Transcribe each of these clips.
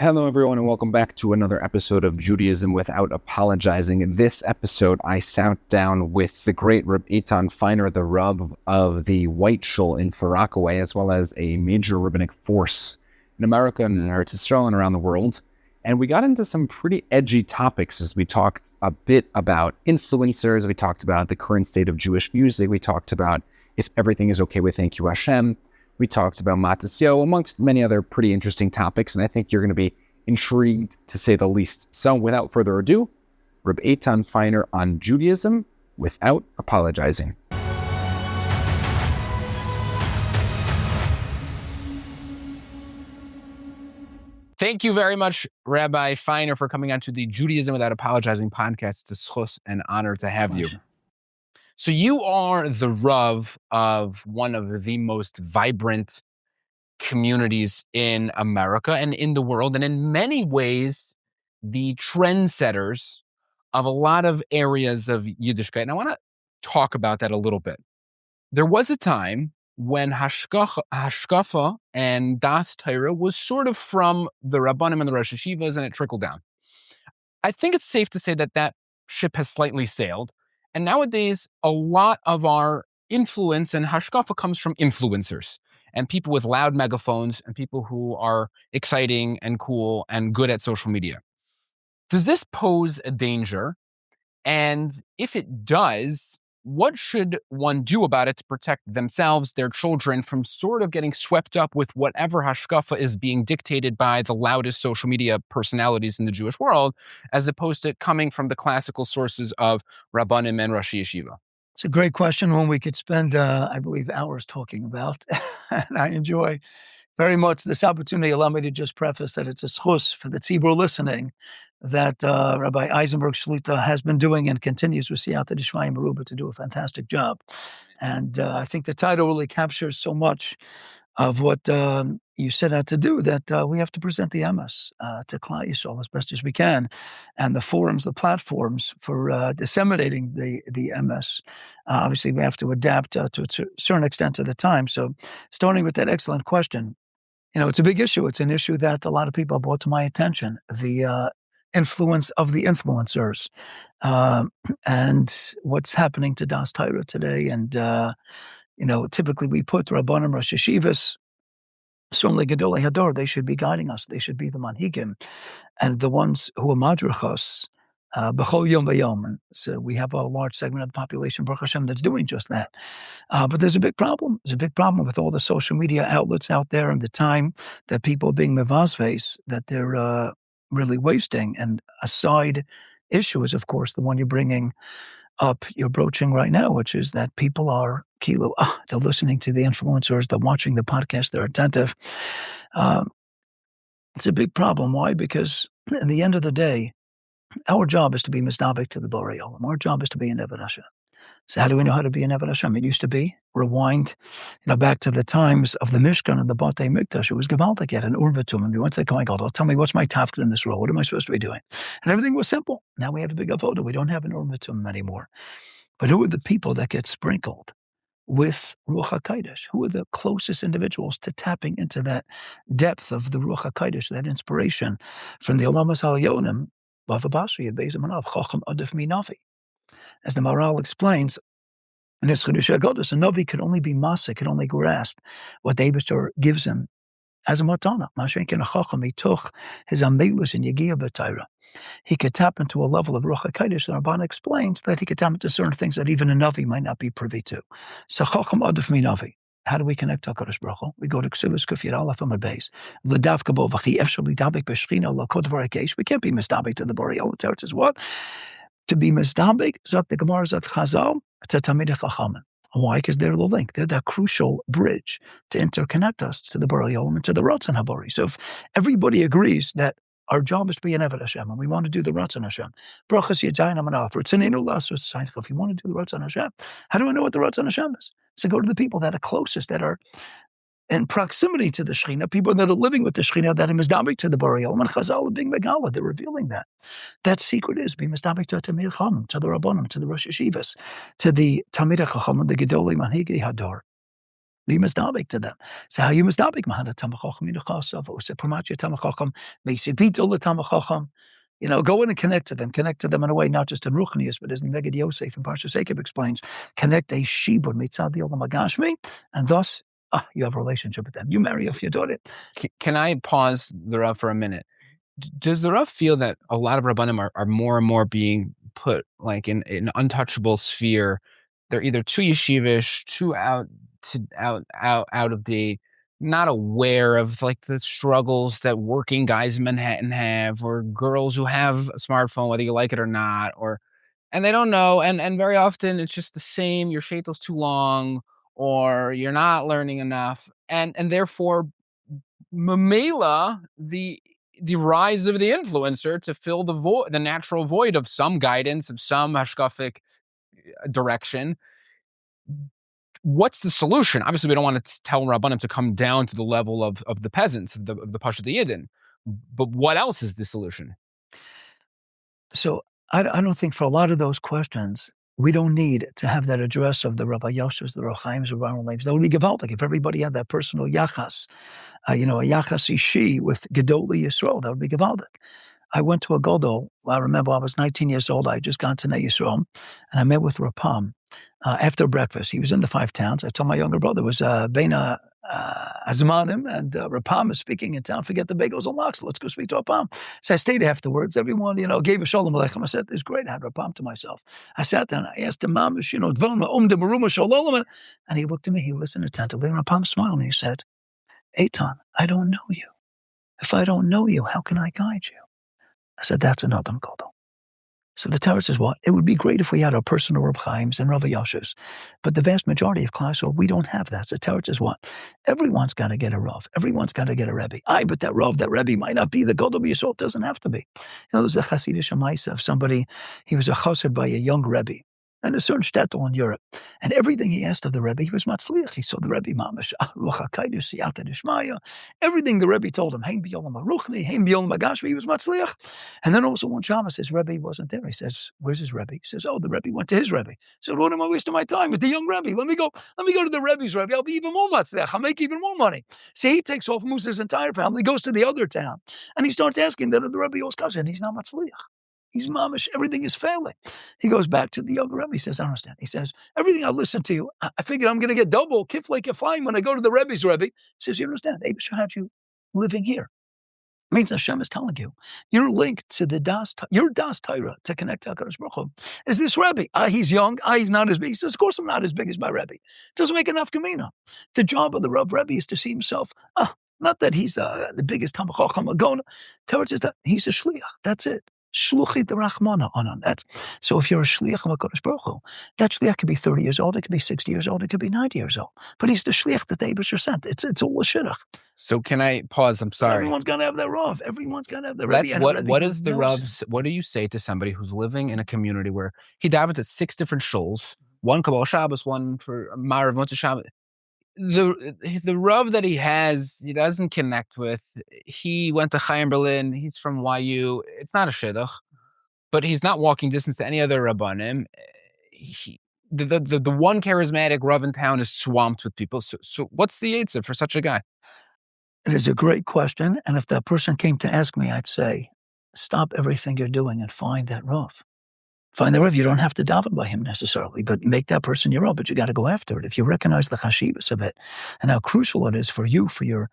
Hello, everyone, and welcome back to another episode of Judaism Without Apologizing. In this episode, I sat down with the great Rav Eytan Feiner, the Rav of the White Shul in Far Rockaway, as well as a major rabbinic force in America and in Eretz Yisrael and around the world. And we got into some pretty edgy topics as we talked a bit about influencers. We talked about the current state of Jewish music. We talked about if everything is okay with Thank You Hashem. We talked about Matisyahu, amongst many other pretty interesting topics, and I think you're going to be intrigued, to say the least. So without further ado, Rav Eytan Feiner on Judaism Without Apologizing. Thank you very much, Rabbi Feiner, for coming on to the Judaism Without Apologizing podcast. It's a schus and honor to have you. So you are the Rav of one of the most vibrant communities in America and in the world, and in many ways, the trendsetters of a lot of areas of Yiddishkeit. And I want to talk about that a little bit. There was a time when Hashkafa and Das Torah was sort of from the Rabbanim and the Rosh Yeshivas, and it trickled down. I think it's safe to say that that ship has slightly sailed. And nowadays, a lot of our influence and hashkafa comes from influencers and people with loud megaphones and people who are exciting and cool and good at social media. Does this pose a danger? And if it does, what should one do about it to protect themselves, their children, from sort of getting swept up with whatever hashkafa is being dictated by the loudest social media personalities in the Jewish world, as opposed to coming from the classical sources of Rabbanim and Rosh Yeshiva? It's a great question, one we could spend, I believe, hours talking about. And I enjoy very much this opportunity. Allow me to just preface that it's a schus for the tzibur listening that Rabbi Eisenberg Shlita has been doing and continues with Siyata D'Shmaya Meruba to do a fantastic job. And I think the title really captures so much of what you set out to do, that we have to present the emes to Klal Yisrael as best as we can. And the forums, the platforms for disseminating the emes, obviously we have to adapt to a certain extent to the time. So starting with that excellent question, it's a big issue. It's an issue that a lot of people brought to my attention, the influence of the influencers, and what's happening to Das Torah today. And, typically we put Rabbanim, Rosh Yeshivas, certainly Gedolei Hador, they should be guiding us. They should be the manhigim, and the ones who are madrichos, b'chol yom v'yom. And so we have a large segment of the population, Baruch Hashem, that's doing just that. But there's a big problem. There's a big problem with all the social media outlets out there and the time that people are being mevazves, that they're really wasting. And a side issue is, of course, the one you're broaching right now, which is that people are they're listening to the influencers, they're watching the podcast, they're attentive. It's a big problem. Why? Because in the end of the day, our job is to be misdabek to the Borei Olam. Our job is to be an Eved Hashem. So how do we know how to be an Eved Hashem? It used to be, rewind, back to the times of the Mishkan and the Batei Mikdash. It was Gevaldik yet, an Urvatum. And we went to the Kohen Gadol, tell me, what's my tafkid in this role? What am I supposed to be doing? And everything was simple. Now we have a big avoda. We don't have an Urvatum anymore. But who are the people that get sprinkled with Ruach HaKodesh? Who are the closest individuals to tapping into that depth of the Ruach HaKodesh, that inspiration from the Olamas HaLyonim, Bava Basri, and Beis Amanav, Chacham Adif Minavi. As the Maral explains, in his Chedush HaGodos, a Navi could only be Masa, could only grasp what the Eibishter gives him as a matana. Mashenkin a Chacham, he took his Amelus and Yegiya B'Torah. He could tap into a level of Ruach HaKodesh, and Rabban explains that he could tap into certain things that even a Navi might not be privy to. So Chacham Adif Minavi. How do we connect to HaKadosh Baruch Hu? We go to Ksubas Kuf Yud Aleph Amud Beis. L'davka bo v'chi efshel lidabek b'shchina lo kol dvar hakesh. We can't be misdabek to the Borei Olam. Teretz is what? To be misdabek, zok the Gemara, zok Chazal, it's a Talmidei Chachamim. Why? Because they're the link. They're that crucial bridge to interconnect us to the Borei Olam and to the Ratzon HaBorei. So if everybody agrees that our job is to be an Eved Hashem, and we want to do the Ratzon Hashem. Brachas Yadayim Amanal. If you want to do the Ratzon Hashem, how do I know what the Ratzon Hashem is? So go to the people that are closest, that are in proximity to the Shekhinah, people that are living with the Shekhinah, that are mizdabek to the Borei Olam, and Chazal being Megala, they're revealing that. That secret is be mizdabek to Tamir Chacham, to the Rabbanim, to the Rosh Yeshivas, to the Talmidei Chacham, the Gedolei Manhigei Hador. Be misdabik to them. So how you misdabik? Mahana tamachacham yinuchasav. Ose pramatya tamachacham. Meisid bitul tamachacham. Go in and connect to them. Connect to them in a way, not just in Ruchnius, but as the Megid Yosef and Parsha Sekeb explains, connect a shibud mitzad the olam hagashmi, and thus you have a relationship with them. You marry if you do it. Can I pause the Rav for a minute? Does the Rav feel that a lot of Rabbanim are more and more being put like in an untouchable sphere? They're either too yeshivish, too out of date, not aware of like the struggles that working guys in Manhattan have, or girls who have a smartphone, whether you like it or not, and they don't know. And very often it's just the same. Your shaitel's too long, or you're not learning enough, and therefore, mamela, the rise of the influencer to fill the natural void of some guidance, of some hashkafic direction. What's the solution? Obviously, we don't want to tell Rabbanim to come down to the level of the peasants, of the Pashat Yidden. But what else is the solution? So I don't think for a lot of those questions, we don't need to have that address of the Rabbi Yoshus, the Rochaims, the Ron Lames. That would be gewaltig if everybody had that personal yachas, a yachas ishi with Gedoli Yisrael. That would be gewaltig. I went to a Godol. I remember I was 19 years old. I had just gone to Nei Yisrael, and I met with Rapam after breakfast. He was in the 5 towns. I told my younger brother, it was Beina Azmanim, and Rapam is speaking in town. Forget the bagels and lox. Let's go speak to Rapam. So I stayed afterwards. Everyone, gave a shalom aleichem. I said, it's great. I had Rapam to myself. I sat down. I asked him, Mamish, Dvon de Maruma Shalom. And he looked at me. He listened attentively. And Rapam smiled, and he said, Eytan, I don't know you. If I don't know you, how can I guide you? I said, that's an Adam Kodol. So the Torah says what? It would be great if we had our personal Rav Chaims and Rav Yoshus. But the vast majority of class, we don't have that. So the Torah says what? Everyone's got to get a Rav. Everyone's got to get a Rebbe. But that Rav, that Rebbe might not be the Godol B'Yisrael. It doesn't have to be. There's a Hasidic Shemaisa of somebody, he was a chassid by a young Rebbe in a certain shtetl in Europe. And everything he asked of the Rebbe, he was matzliach. He saw the Rebbe mamash, everything the Rebbe told him, Hein b'yolam haruchni, Hein b'yolam hagashmi, he was matzliach. And then also one Shabbos, his Rebbe wasn't there. He says, where's his Rebbe? He says, the Rebbe went to his Rebbe. He said, what am I wasting my time with the young Rebbe? Let me go to the Rebbe's Rebbe. I'll be even more matzliach. I'll make even more money. So he takes off, moves his entire family, goes to the other town, and he starts asking that the Rebbe was cousin. He's not matzliach. He's mamish. Everything is failing. He goes back to the younger Rebbe. He says, I understand. He says, everything I listen to you, I figured I'm going to get double, kif like you're fine when I go to the Rebbe's Rebbe. He says, you understand, Abishah had you living here. It means Hashem is telling you, you're linked to your Das Torah to connect to HaKadosh Baruch Hu. Is this Rebbe? He's young. He's not as big. He says, of course I'm not as big as my Rebbe. It doesn't make enough Gemina. The job of the Rav Rebbe is to see himself, not that he's the biggest Talmid Chacham Agona. Torah says that he's a shliach. That's it. Shluchit Rachmana on that. So if you're a shliach of HaKadosh Baruch Hu, that shliach could be 30 years old, it could be 60 years old, it could be 90 years old. But he's the shliach that the Eibusher sent. It's all a shidduch. So can I pause? I'm sorry. So everyone's got to have their Rav. Everyone's got to have their Rebbe. What is the Rav? What do you say to somebody who's living in a community where he davens at 6 different shuls, one Kabbalah Shabbos, one for Marav Motzei Shabbos? The Rav that he has, he doesn't connect with. He went to Chaim Berlin. He's from YU. It's not a shidduch, but he's not walking distance to any other Rabbanim. The one charismatic Rav in town is swamped with people. So what's the yetzer for such a guy? It is a great question. And if that person came to ask me, I'd say, stop everything you're doing and find that Rav. Find the Rav. You don't have to daven by him necessarily, but make that person your Rav. But you got to go after it. If you recognize the chashivas of it and how crucial it is for you, for your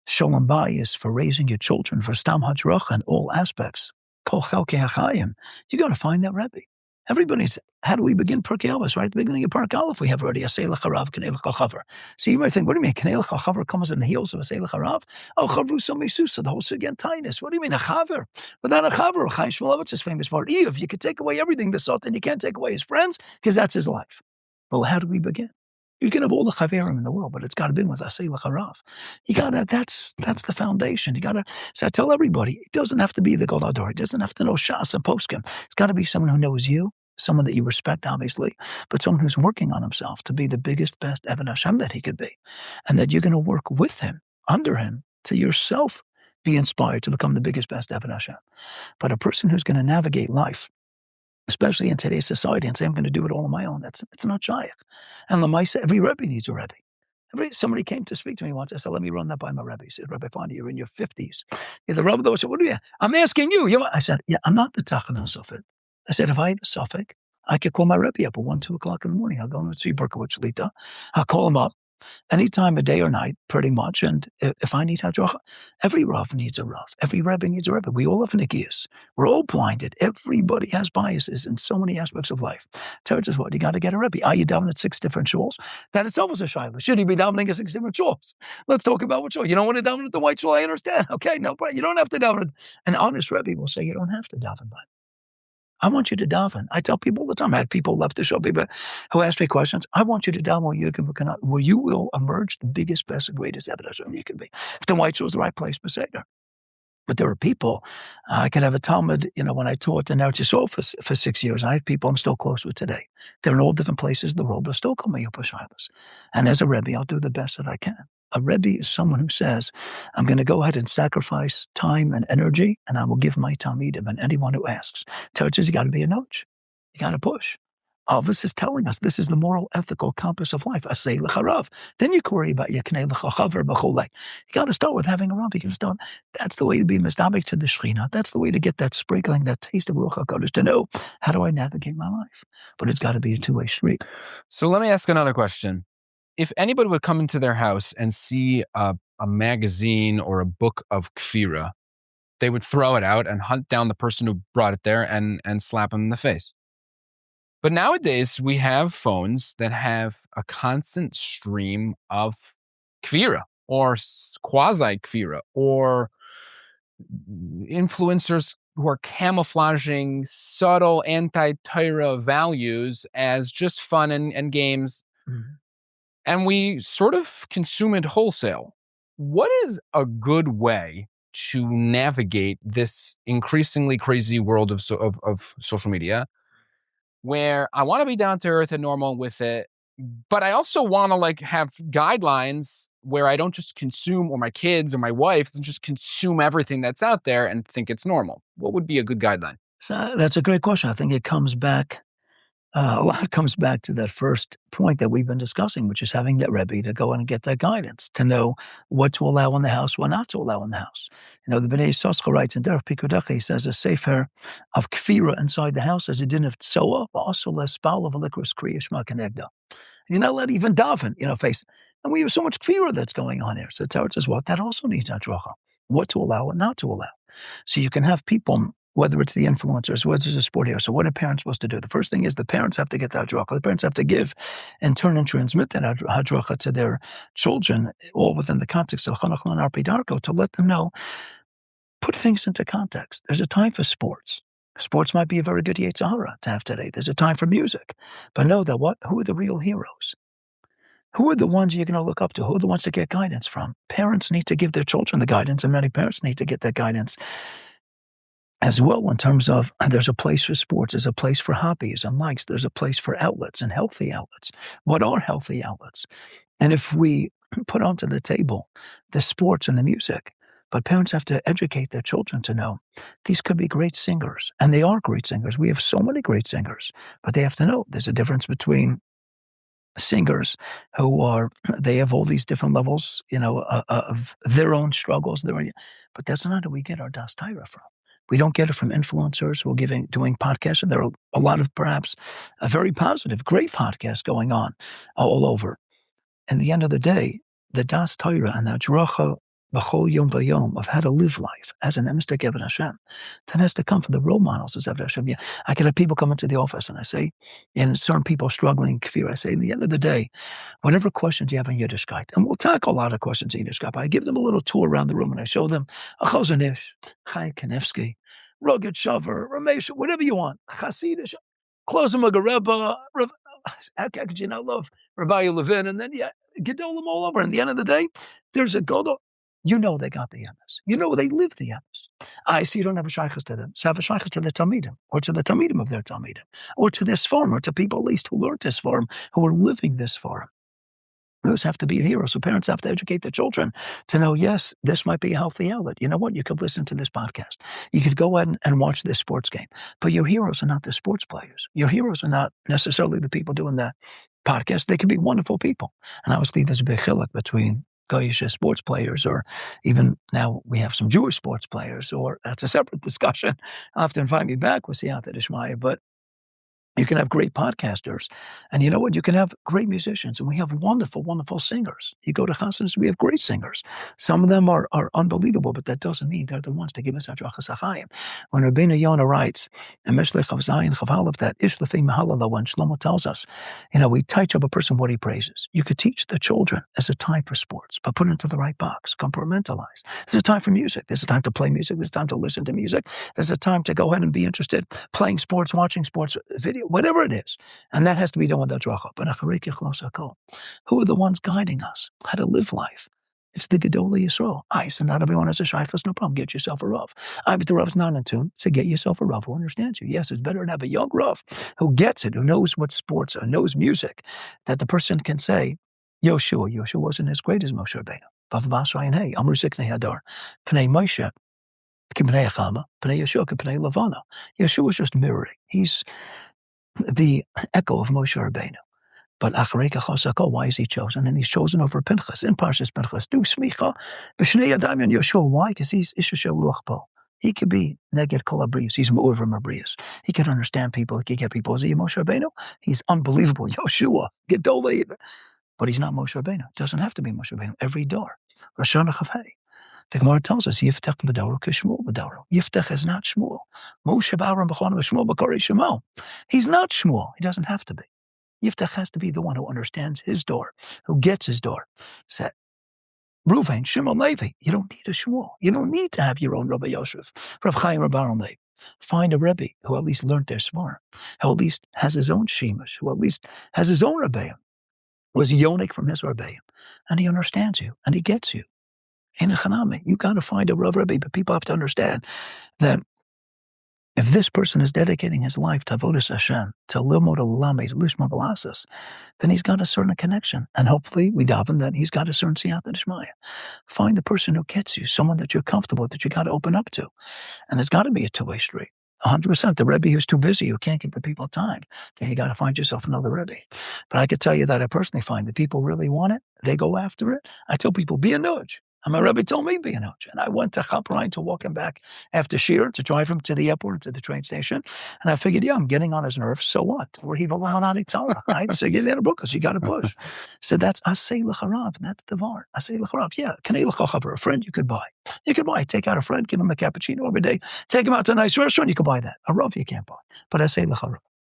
shalom bayis, for raising your children, for stam ha'tzracha in all aspects, kol chalkei hachayim, you got to find that Rebbe. Everybody's, how do we begin Perkei Avos? Right at the beginning of Perkei Aleph, we have already Asei L'charav, Knei L'chaver. So you might think, what do you mean? Knei L'chaver comes in the heels of Asei L'charav? Oh, Chavrusa Mesusa, the whole Sugan Tainus. What do you mean, a Chaver? Without a Chaver, Chaim Shmulevitz is famous for it. If you could take away everything, the Sultan, you can't take away his friends, because that's his life. Well, how do we begin? You can have all the Chaverim in the world, but it's got to be with Asei L'charav. You got to, that's the foundation. You got to, so I tell everybody, it doesn't have to be the Golador. It doesn't have to know Shas and Poskim. It's got to be someone who knows you, someone that you respect, obviously, but someone who's working on himself to be the biggest, best Eved Hashem that he could be. And that you're going to work with him, under him, to yourself be inspired to become the biggest, best Eved Hashem. But a person who's going to navigate life, especially in today's society, and say, I'm going to do it all on my own, it's not shaykh. And Lamaisa, every Rebbe needs a Rebbe. Somebody came to speak to me once. I said, let me run that by my Rebbe. He said, Rabbi Feiner, you're in your 50s. The Rebbe said, what are you? I'm asking you. I said, yeah, I'm not the Tachana Suffolk. I said, if I have a Suffolk, I could call my Rebbe up at 1, 2 o'clock in the morning. I'll go to see Berkowitz Lita. I'll call him up any time of day or night, pretty much. And if I need Hadracha, every Rav needs a Rav. Every Rebbe needs a Rebbe. We all have Nikias. We're all blinded. Everybody has biases in so many aspects of life. Teretz is what? You got to get a Rebbe. Are you davening at 6 different shuls? That itself is a shayla. Should he be davening at 6 different shuls? Let's talk about what shul. You don't want to daven at the white shul, I understand. Okay, no problem. You don't have to daven. An honest Rebbe will say you don't have to daven by. I want you to daven. I tell people all the time. I had people left the show, people who ask me questions. I want you to daven where you will emerge the biggest, best, greatest evidence you can be. If the white shul is the right place, Beseder. But there are people, I could have a Talmud, when I taught in Matisyahu for 6 years, I have people I'm still close with today. They're in all different places in the world. They're still coming up with shilas. And as a Rebbe, I'll do the best that I can. A Rebbe is someone who says, I'm going to go ahead and sacrifice time and energy, and I will give my Talmidim and anyone who asks. Teretz is you got to be a notch. You got to push. All this is telling us this is the moral, ethical compass of life. Asay l'charav. Then you worry about yaknei l'chachaver b'cholei. You got to start with having a rav. You got to start. That's the way to be misnabik to the Shechina. That's the way to get that sprinkling, that taste of Ruach HaKodesh, to know how do I navigate my life. But it's got to be a two-way street. So let me ask another question. If anybody would come into their house and see a magazine or a book of kfira, they would throw it out and hunt down the person who brought it there and slap him in the face. But nowadays, we have phones that have a constant stream of kfira or quasi-kfira or influencers who are camouflaging subtle anti-Torah values as just fun and games. Mm-hmm. And we sort of consume it wholesale. What is a good way to navigate this increasingly crazy world of social media, where I want to be down to earth and normal with it, but I also want to have guidelines where I don't just consume, or my kids or my wife doesn't just consume everything that's out there and think it's normal? What would be a good guideline? So that's a great question. I think it comes back, a lot comes back to that first point that we've been discussing, which is having that Rebbe to go and get that guidance, to know what to allow in the house, what not to allow in the house. The Bnei Yissaschar writes in Derech Pikudecha, he says a sefer of kfira inside the house as a din of tzoa, also less spal of a likros kriya shma kenegda. You're not allowed to even daven, face. And we have so much kfira that's going on here. So Teretz says, what? That also needs hadracha. What to allow and not to allow. So you can have people, whether it's the influencers, whether it's a sport here. So what are parents supposed to do? The first thing is the parents have to get the hadracha. The parents have to give and turn and transmit that hadracha to their children, all within the context of Chanach Lan Arpi Darko, to let them know, put things into context. There's a time for sports. Sports might be a very good Yetzer Hara to have today. There's a time for music. But know that who are the real heroes? Who are the ones you're going to look up to? Who are the ones to get guidance from? Parents need to give their children the guidance, and many parents need to get that guidance as well, in terms of there's a place for sports, there's a place for hobbies and likes, there's a place for outlets and healthy outlets. What are healthy outlets? And if we put onto the table the sports and the music, but parents have to educate their children to know these could be great singers, and they are great singers. We have so many great singers, but they have to know there's a difference between singers who they have all these different levels, of their own struggles, but that's not who we get our Das Torah from. We don't get it from influencers who are doing podcasts. And there are a lot of perhaps a very positive, great podcasts going on all over. And at the end of the day, the Das Torah and the Hadracha b'chol yom v'yom of how to live life as an emes Eved Hashem, that has to come from the role models as Eved Hashem. Yeah, I can have people come into the office and I say, and certain people struggling in kfir, I say, in the end of the day, whatever questions you have in Yiddishkeit, and we'll tackle a lot of questions in Yiddishkeit, I give them a little tour around the room and I show them a Chazanish, Chai Kanevsky, Rugged Shaver, Ramesh, whatever you want, Hasidish, Klozim Agareba, how could you not love Rabbi Levin? And then, Gedolim all over. And at the end of the day, there's a Godol. They got the emes. They live the emes. I see you don't have a shaykhus to them. So have a shaykhus to the Talmidim, or to the Talmidim of their Talmidim, or to this farm, or to people at least who learned this farm, who are living this farm. Those have to be heroes. So parents have to educate their children to know, yes, this might be a healthy outlet. You know what? You could listen to this podcast. You could go ahead and watch this sports game. But your heroes are not the sports players. Your heroes are not necessarily the people doing the podcasts. They can be wonderful people. And obviously there's a big chiluk between Goyish sports players, or even now we have some Jewish sports players, or that's a separate discussion. I'll have to invite me back with Siyata Dishmaya, but you can have great podcasters. And you know what? You can have great musicians. And we have wonderful, wonderful singers. You go to Chassidus, we have great singers. Some of them are unbelievable, but that doesn't mean they're the ones that give us Adrachas HaChaim. When Rabbeinu Yonah writes, in Mishlech Chav Zayin Chav Aleph, that Ish Lefei Mehalala, when Shlomo tells us, we teach up a person what he praises. You could teach the children as a time for sports, but put it into the right box, compartmentalize. There's a time for music. There's a time to play music. There's a time to listen to music. There's a time to go ahead and be interested, playing sports, watching sports, video, whatever it is. And that has to be done with Adracha. But who are the ones guiding us how to live life? It's the Gedolei Yisrael. So not everyone has a shaykhus, no problem. Get yourself a Rav. But the Rav's not in tune, so get yourself a Rav who understands you. Yes, it's better to have a young Rav who gets it, who knows what sports are, knows music, that the person can say, Yoshua wasn't as great as Moshe Rabbeinu. Bava Basra and Hey, Amru Ziknei Hadar, Pnei Moshe, Pnei Achama, Pnei Yeshua, Pnei Lavana. Yeshua is just mirroring. He's the echo of Moshe Rabbeinu. But Acharei Chosako, why is he chosen? And he's chosen over Pinchas. In Parshas Pinchas, do smicha b'shnei Adam and Yeshua. Why? Because he's Ishusha Ruach Po. He could be neged kol abrius. He's more from abrius. He can understand people. He can get people. Is he Moshe Rabbeinu? He's unbelievable. Yeshua, Gedolei. But he's not Moshe Rabbeinu. Doesn't have to be Moshe Rabbeinu. Every door. Rosh Hashanah Chavhei. The Gemara tells us, Yiftech b'doro k'Shmuel b'doro. Yiftech is not Shmuel. Moshe b'Aaron b'Chon v'Shmuel b'Korei Shemo. He's not Shmuel. He doesn't have to be. Yiftech has to be the one who understands his door, who gets his door. Said, Ruvain, Shimon, Levi, you don't need a Shmuel. You don't need to have your own Rabbi Yosef, Rav Chaim, Rav Aaron Levi. Find a Rebbe who at least learned their Svara, who at least has his own Shemesh, who at least has his own Rebbeim, was Yonik from his Rebbeim, and he understands you, and he gets you. In a Chanami, you got to find a Rav Rebbe, but people have to understand that if this person is dedicating his life to Avodas Hashem, to Lilmod Olamei, to Lishma Balasas, then he's got a certain connection. And hopefully, we daven that he's got a certain Siyata Dishmaya. Find the person who gets you, someone that you're comfortable with, that you got to open up to. And it's got to be a two-way street. 100%. The Rebbe who's too busy, who can't give the people time, then you got to find yourself another Rebbe. But I could tell you that I personally find that people really want it. They go after it. I tell people, be a nudge. And my Rebbe told me be a nudge. And I went to Chaprain to walk him back after Shir, to drive him to the airport, to the train station. And I figured, I'm getting on his nerves. So what? We're right? So get in a book, because you got to push. So that's Asay L'charav. That's the var. Asay L'charav. Yeah. Kanei L'chachav, a friend you could buy. You could buy. Take out a friend, give him a cappuccino every day. Take him out to a nice restaurant. You could buy that. A Rav you can't buy. But Asay L'charav.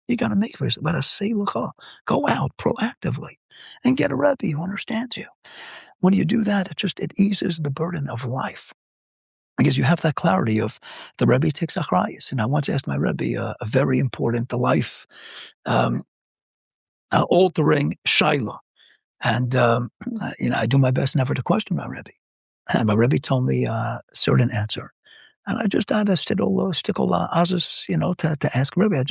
You got to make for yourself. But Asay L'cha. Go out proactively and get a Rebbe who understands you. When you do that, it eases the burden of life, because you have that clarity of the Rebbe takes achrayus. And I once asked my Rebbe a very important life altering shaila, and I do my best never to question my Rebbe. And my Rebbe told me a certain answer, and I just had a stickle azus, to ask Rebbe.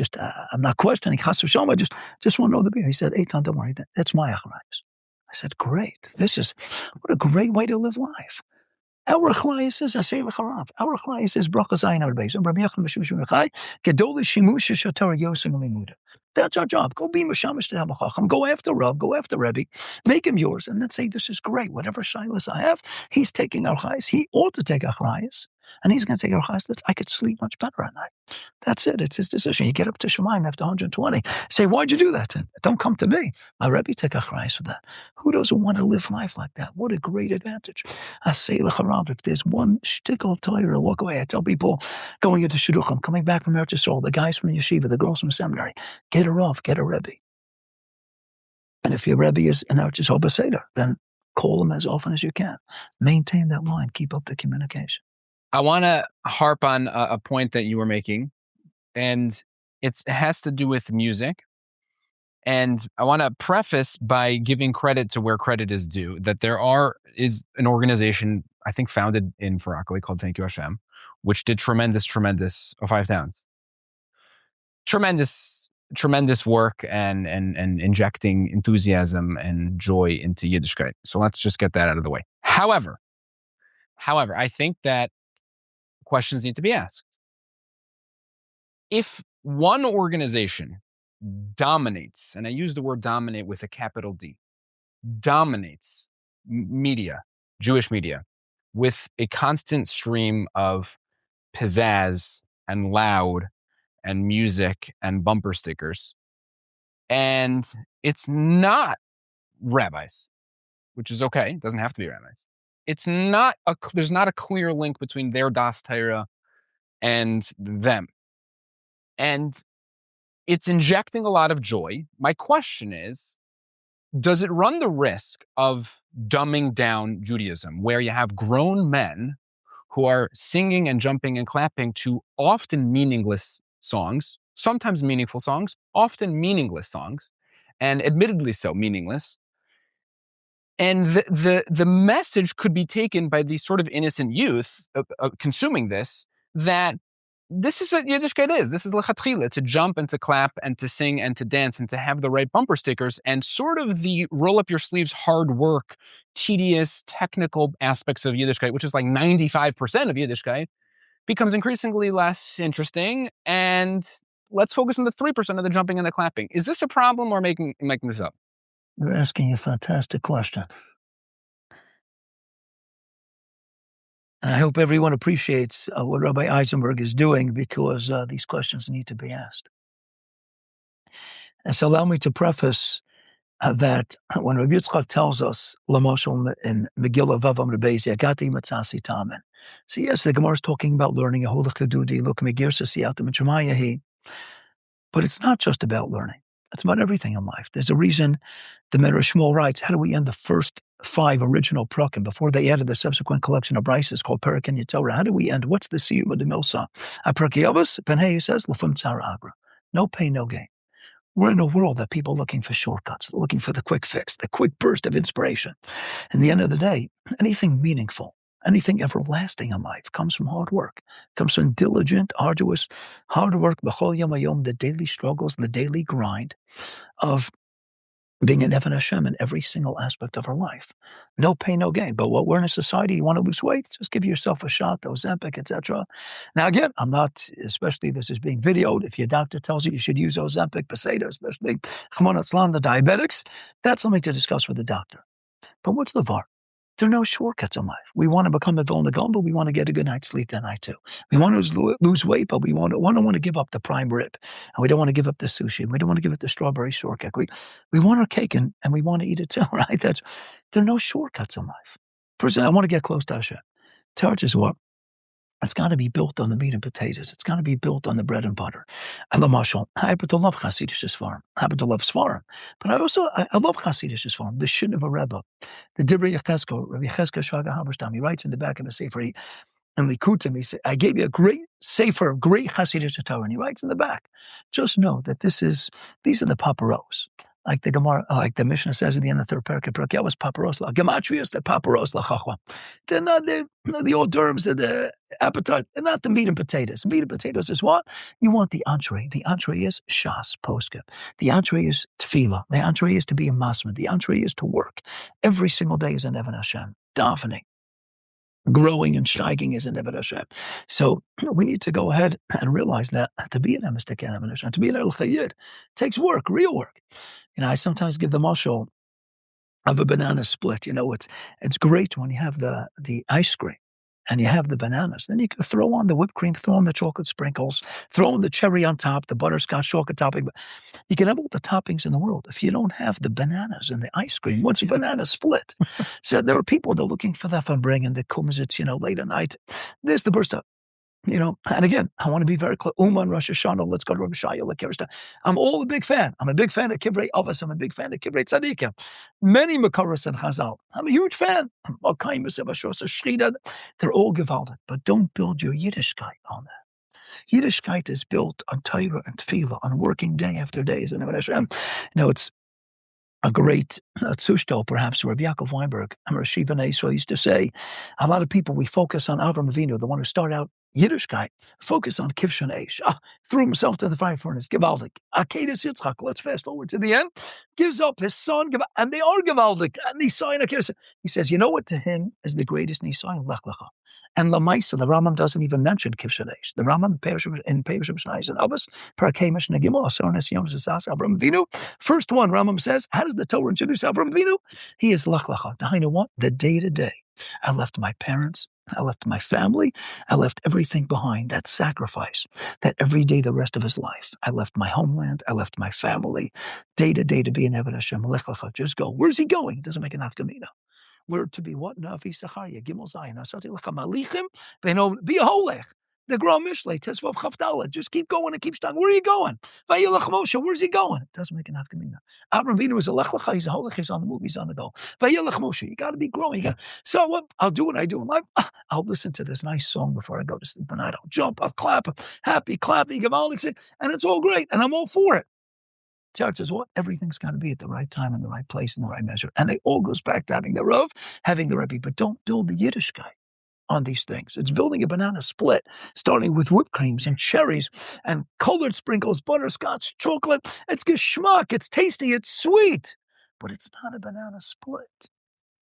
I'm not questioning chas v'shalom. I just want to know the beer. He said, Eitan, don't worry, that's my achrayus. I said, great. What a great way to live life. Our achrayus is Asay L'charav. Our achrayus is bracha zayin al beis. Rabbi Yochanan b'Shimshon Rechai, Gedolei Shimush Shator Yosem Limuda. That's our job. Go be Mashamish to Hamachacham. Go after Rav. Go after Rebbe. Make him yours. And then say, this is great. Whatever shilas I have, he's taking our chayas. He ought to take our chayas. And he's going to take our chayas. I could sleep much better at night. That's it. It's his decision. You get up to Shemaim after 120. Say, why'd you do that? Don't come to me. My Rebbe take our chayas for that. Who doesn't want to live life like that? What a great advantage. Asay L'charav. If there's one shtickle Torah, walk away. I tell people going into Shidduchim, coming back from Eretz Yisrael, the guys from Yeshiva, the girls from seminary, get a Rav, get a Rebbe. And if your Rebbe is in Eretz Yisrael Beseder, then call him as often as you can. Maintain that line. Keep up the communication. I want to harp on a point that you were making, and it has to do with music. And I want to preface by giving credit to where credit is due, that there is an organization, I think founded in Farakaway, called Thank You Hashem, which did tremendous, 5 towns. Tremendous work and injecting enthusiasm and joy into Yiddishkeit. So let's just get that out of the way. However, I think that questions need to be asked. If one organization dominates, and I use the word dominate with a capital D, dominates media, Jewish media, with a constant stream of pizzazz and loud and music and bumper stickers. And it's not rabbis, which is okay. It doesn't have to be rabbis. It's not there's not a clear link between their Das Torah and them. And it's injecting a lot of joy. My question is, does it run the risk of dumbing down Judaism, where you have grown men who are singing and jumping and clapping to often meaningless songs, sometimes meaningful songs, often meaningless songs, and admittedly so meaningless? And the message could be taken by these sort of innocent youth consuming this, that this is what Yiddishkeit is. This is lechatchila, to jump and to clap and to sing and to dance and to have the right bumper stickers, and sort of the roll up your sleeves, hard work, tedious, technical aspects of Yiddishkeit, which is like 95% of Yiddishkeit, becomes increasingly less interesting. And let's focus on the 3% of the jumping and the clapping. Is this a problem, or making this up? You're asking a fantastic question. And I hope everyone appreciates what Rabbi Eisenberg is doing, because these questions need to be asked. And so allow me to preface that when Rabbi Yitzchak tells us, Lamashal in Megillah Vavam Rebezi, Agati Matzasi Tamen. So yes, the Gemara is talking about learning a holachadudi, look Megirsa Siyatim Chamayahi. But it's not just about learning. It's about everything in life. There's a reason the Medrash Shmuel writes, how do we end the first 5 original prakim before they added the subsequent collection of brises called Perak and Yitorah? How do we end? What's the siyum of the Milsa? Aprakiyabas, Penhei says, Lefum Tzara Agra. No pain, no gain. We're in a world that people are looking for shortcuts, looking for the quick fix, the quick burst of inspiration. In the end of the day, anything meaningful, anything everlasting in life comes from hard work, comes from diligent, arduous, hard work, b'chol yom hayom, the daily struggles and the daily grind of being an Even Hashem in every single aspect of our life. No pain, no gain. But what we're in a society, you want to lose weight, just give yourself a shot, Ozempic, etc. Now again, I'm not, especially this is being videoed, if your doctor tells you should use Ozempic, Peseda, especially Chmon Atzlan, the diabetics, that's something to discuss with the doctor. But what's the VAR? There are no shortcuts in life. We want to become a Vilna Gaon, but we want to get a good night's sleep that night too. We want to lose weight, but we don't want to give up the prime rib. And we don't want to give up the sushi. We don't want to give up the strawberry shortcake. We want our cake and we want to eat it too, right? There are no shortcuts in life. Personally, I want to get close to Hashem. Torah is what? It's got to be built on the meat and potatoes. It's got to be built on the bread and butter. And the mashal, I happen to love Hasidic Sfarim. I happen to love Sfarim. But I love Hasidic Sfarim, the Shin of a Rebbe. The Divrei Yechtesko, Rabbi Yechezkel Shvaga Haberstam, he writes in the back of the Sefer, and Likutim, he said, I gave you a great Sefer, great Hasidic Torah. And he writes in the back, just know that these are the paparos. Like the Gemara, like the Mishnah says at the end of the 3rd parak, Prakyah was paparos la gematrias, the paparos la chachma. They're not the hors d'oeuvres, the appetite. They're not the meat and potatoes. Meat and potatoes is what? You want the entree. The entree is shas, posca. The entree is tefillah. The entree is to be a masman. The entree is to work. Every single day is an Even Hashem. Davening. Growing and striking is an Even Hashem. So we need to go ahead and realize that to be an Emistik and Even Hashem, to be an El Chayid, takes work, real work. I sometimes give the mashal of a banana split. It's great when you have the ice cream and you have the bananas. Then you can throw on the whipped cream, throw on the chocolate sprinkles, throw on the cherry on top, the butterscotch chocolate topping. You can have all the toppings in the world. If you don't have the bananas and the ice cream, what's a banana split? So there are people that are looking for that from bringing the kumzits, late at night. There's the burst up. And again, I want to be very clear. Uman, Rosh Hashanah, let's go to Rosh Hashanah. I'm all a big fan. I'm a big fan of Kivrei Avos. I'm a big fan of Kivrei Tzadikim. Many Makaras and Chazal. I'm a huge fan. They're all gewaldic, but don't build your Yiddishkeit on that. Yiddishkeit is built on Torah and Tefillah, on working day after day. It's a great tzushto, perhaps, Rabbi Yaakov Weinberg, Rashi B'nai Yisrael used to say, a lot of people, we focus on Avram Avinu, the one who started out Yiddishkeit, focus on Kivshon Eish, threw himself to the fire furnace, Givaldik. Akedas Yitzchak, let's fast forward to the end, gives up his son, and they are Givaldik, and Nisayan Akedas. He says, you know what to him is the greatest Nisayan? Lech Lecha. And Lamaisa, the Rambam doesn't even mention Kivshanesh. The Rambam in Perishim Shnais and Abbas, Parakemish Negimah, Sornes Yom Zazas, Avram Avinu. First one, Rambam says, how does the Torah introduce Avram Avinu? He is Lach Lacha. Now, you know what? The day to day, I left my parents, I left my family, I left everything behind, that sacrifice, that every day the rest of his life. I left my homeland, I left my family, day to day to be an Eved Hashem, Lech Lecha, just go. Where's he going? It doesn't make an Afkamina. We're to be what? Navi Sacharya, Gimel Zayin, Asati Lecha Malichim, be a Holech. The Gra Mishle, Tesvav Chavdala, just keep going and keep stuck. Where are you going? Vayelech Moshe, where's he going? It doesn't make an Afkamina. Avram Avinu is a Lech Lecha, he's a Holech, he's on the move, he's on the go. Vayelech Moshe, you got to be growing. So what? I'll do what I do in life. I'll listen to this nice song before I go to sleep, and I don't jump, I'll clap, happy, clappy, Gavaldik, and it's all great, and I'm all for it. Tzad says, what? Everything's got to be at the right time, in the right place, in the right measure. And it all goes back to having the Rav, having the Rebbe, but don't build the Yiddishkeit on these things. It's building a banana split, starting with whipped creams and cherries and colored sprinkles, butterscotch, chocolate. It's geschmack, it's tasty, it's sweet, but it's not a banana split.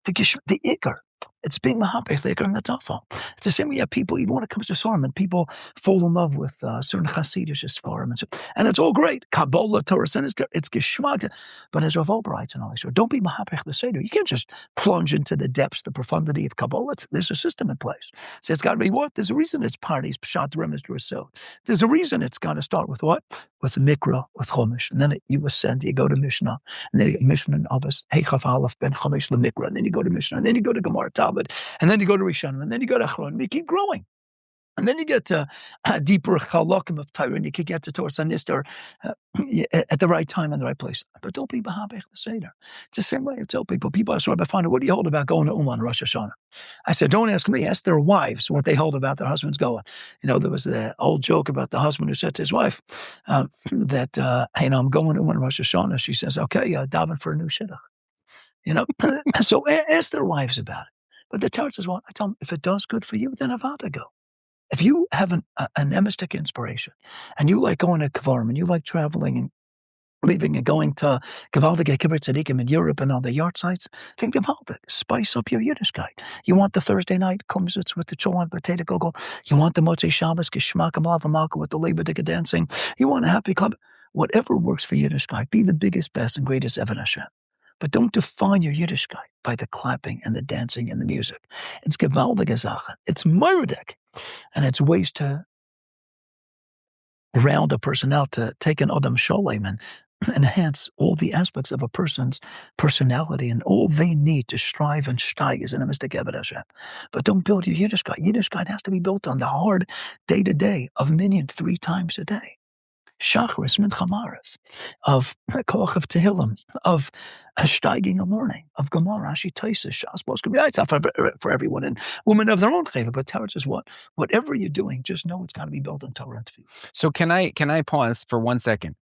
The ikar. It's being mahapech, the ikar and the tafel. It's the same way you have people, even when it comes to Svarim, and people fall in love with certain Hasidish Svarim. And it's all great. Kabbalah, Torah, and it's geschmack. But as Rav writes and all this, don't be mahapech the Seder. You can't just plunge into the depths, the profundity of Kabbalah. There's a system in place. So it's got to be what? There's a reason it's parties, Pshat, Remez, Drusot. There's a reason it's got to start with what? With Mikra, with Chumash. And then you ascend, you go to Mishnah, and then you get Mishnah and Abbas, Heichaf Aleph, Ben Chumash, Mikra, and then you go to Mishnah, and then you go to Gemara Talmud, and then you go to Rishonim, and then you go to Achron, and you keep growing. And then you get to deeper chalakim of Torah, and you can get to Torah Sanistar at the right time and the right place. But don't be Bahabech the Seder. It's the same way I tell people. People ask Rabbi Feiner, what do you hold about going to Uman Rosh Hashanah? I said, don't ask me. Ask their wives what they hold about their husbands going. You know, there was the old joke about the husband who said to his wife that, hey, I'm going to Uman Rosh Hashanah. She says, okay, daven for a new shidduch. You know, so ask their wives about it. But the Torah says, well, I tell them, if it does good for you, then avada go. If you have an emistic inspiration, and you like going to Kavarim, and you like traveling and leaving and going to Gavaldik Kibbutz Tzadikim in Europe and all the yard sites, think about it. Spice up your Yiddishkeit. You want the Thursday night kumsitz with the cholent potato gogol. You want the Motzei Shabbos Geshmak Amalav Amalka with the Leiber Dika dancing. You want a happy club. Whatever works for Yiddishkeit, be the biggest, best, and greatest Eved Hashem. But don't define your Yiddishkeit by the clapping and the dancing and the music. It's Gavaldik Azacha. It's Meredek. And it's ways to round a person out, to take an Adam Sholem and enhance all the aspects of a person's personality and all they need to strive and steig as an mystic Eved Hashem. But don't build your Yiddishkeit. Yiddishkeit has to be built on the hard day-to-day of minyan 3 times a day. Shachris, Mincha Maariv, of Koach of Tehillim, of Steiging a morning, of Gemara, Rashi, Taisus, Shas, Bos, for everyone, and women of their own chayla. But Torah says what? Whatever you're doing, just know it's got to be built on Torah and Tefillah. So can I pause for 1 second?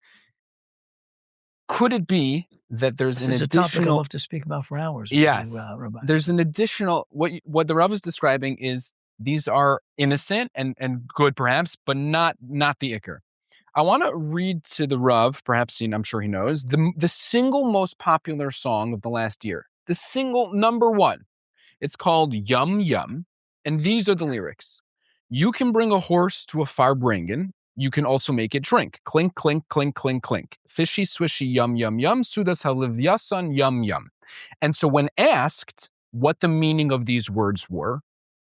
Could it be that there's this is a topic I love to speak about for hours? Yes, there's an additional, what the Rav is describing is these are innocent and good perhaps, but not the ikar. I want to read to the Rav, perhaps I'm sure he knows, the single most popular song of the last year. The single number 1. It's called Yum Yum, and these are the lyrics. You can bring a horse to a farbringen. You can also make it drink. Clink, clink, clink, clink, clink. Fishy, swishy, yum, yum, yum. Sudas halivyasan, yum, yum. And so when asked what the meaning of these words were,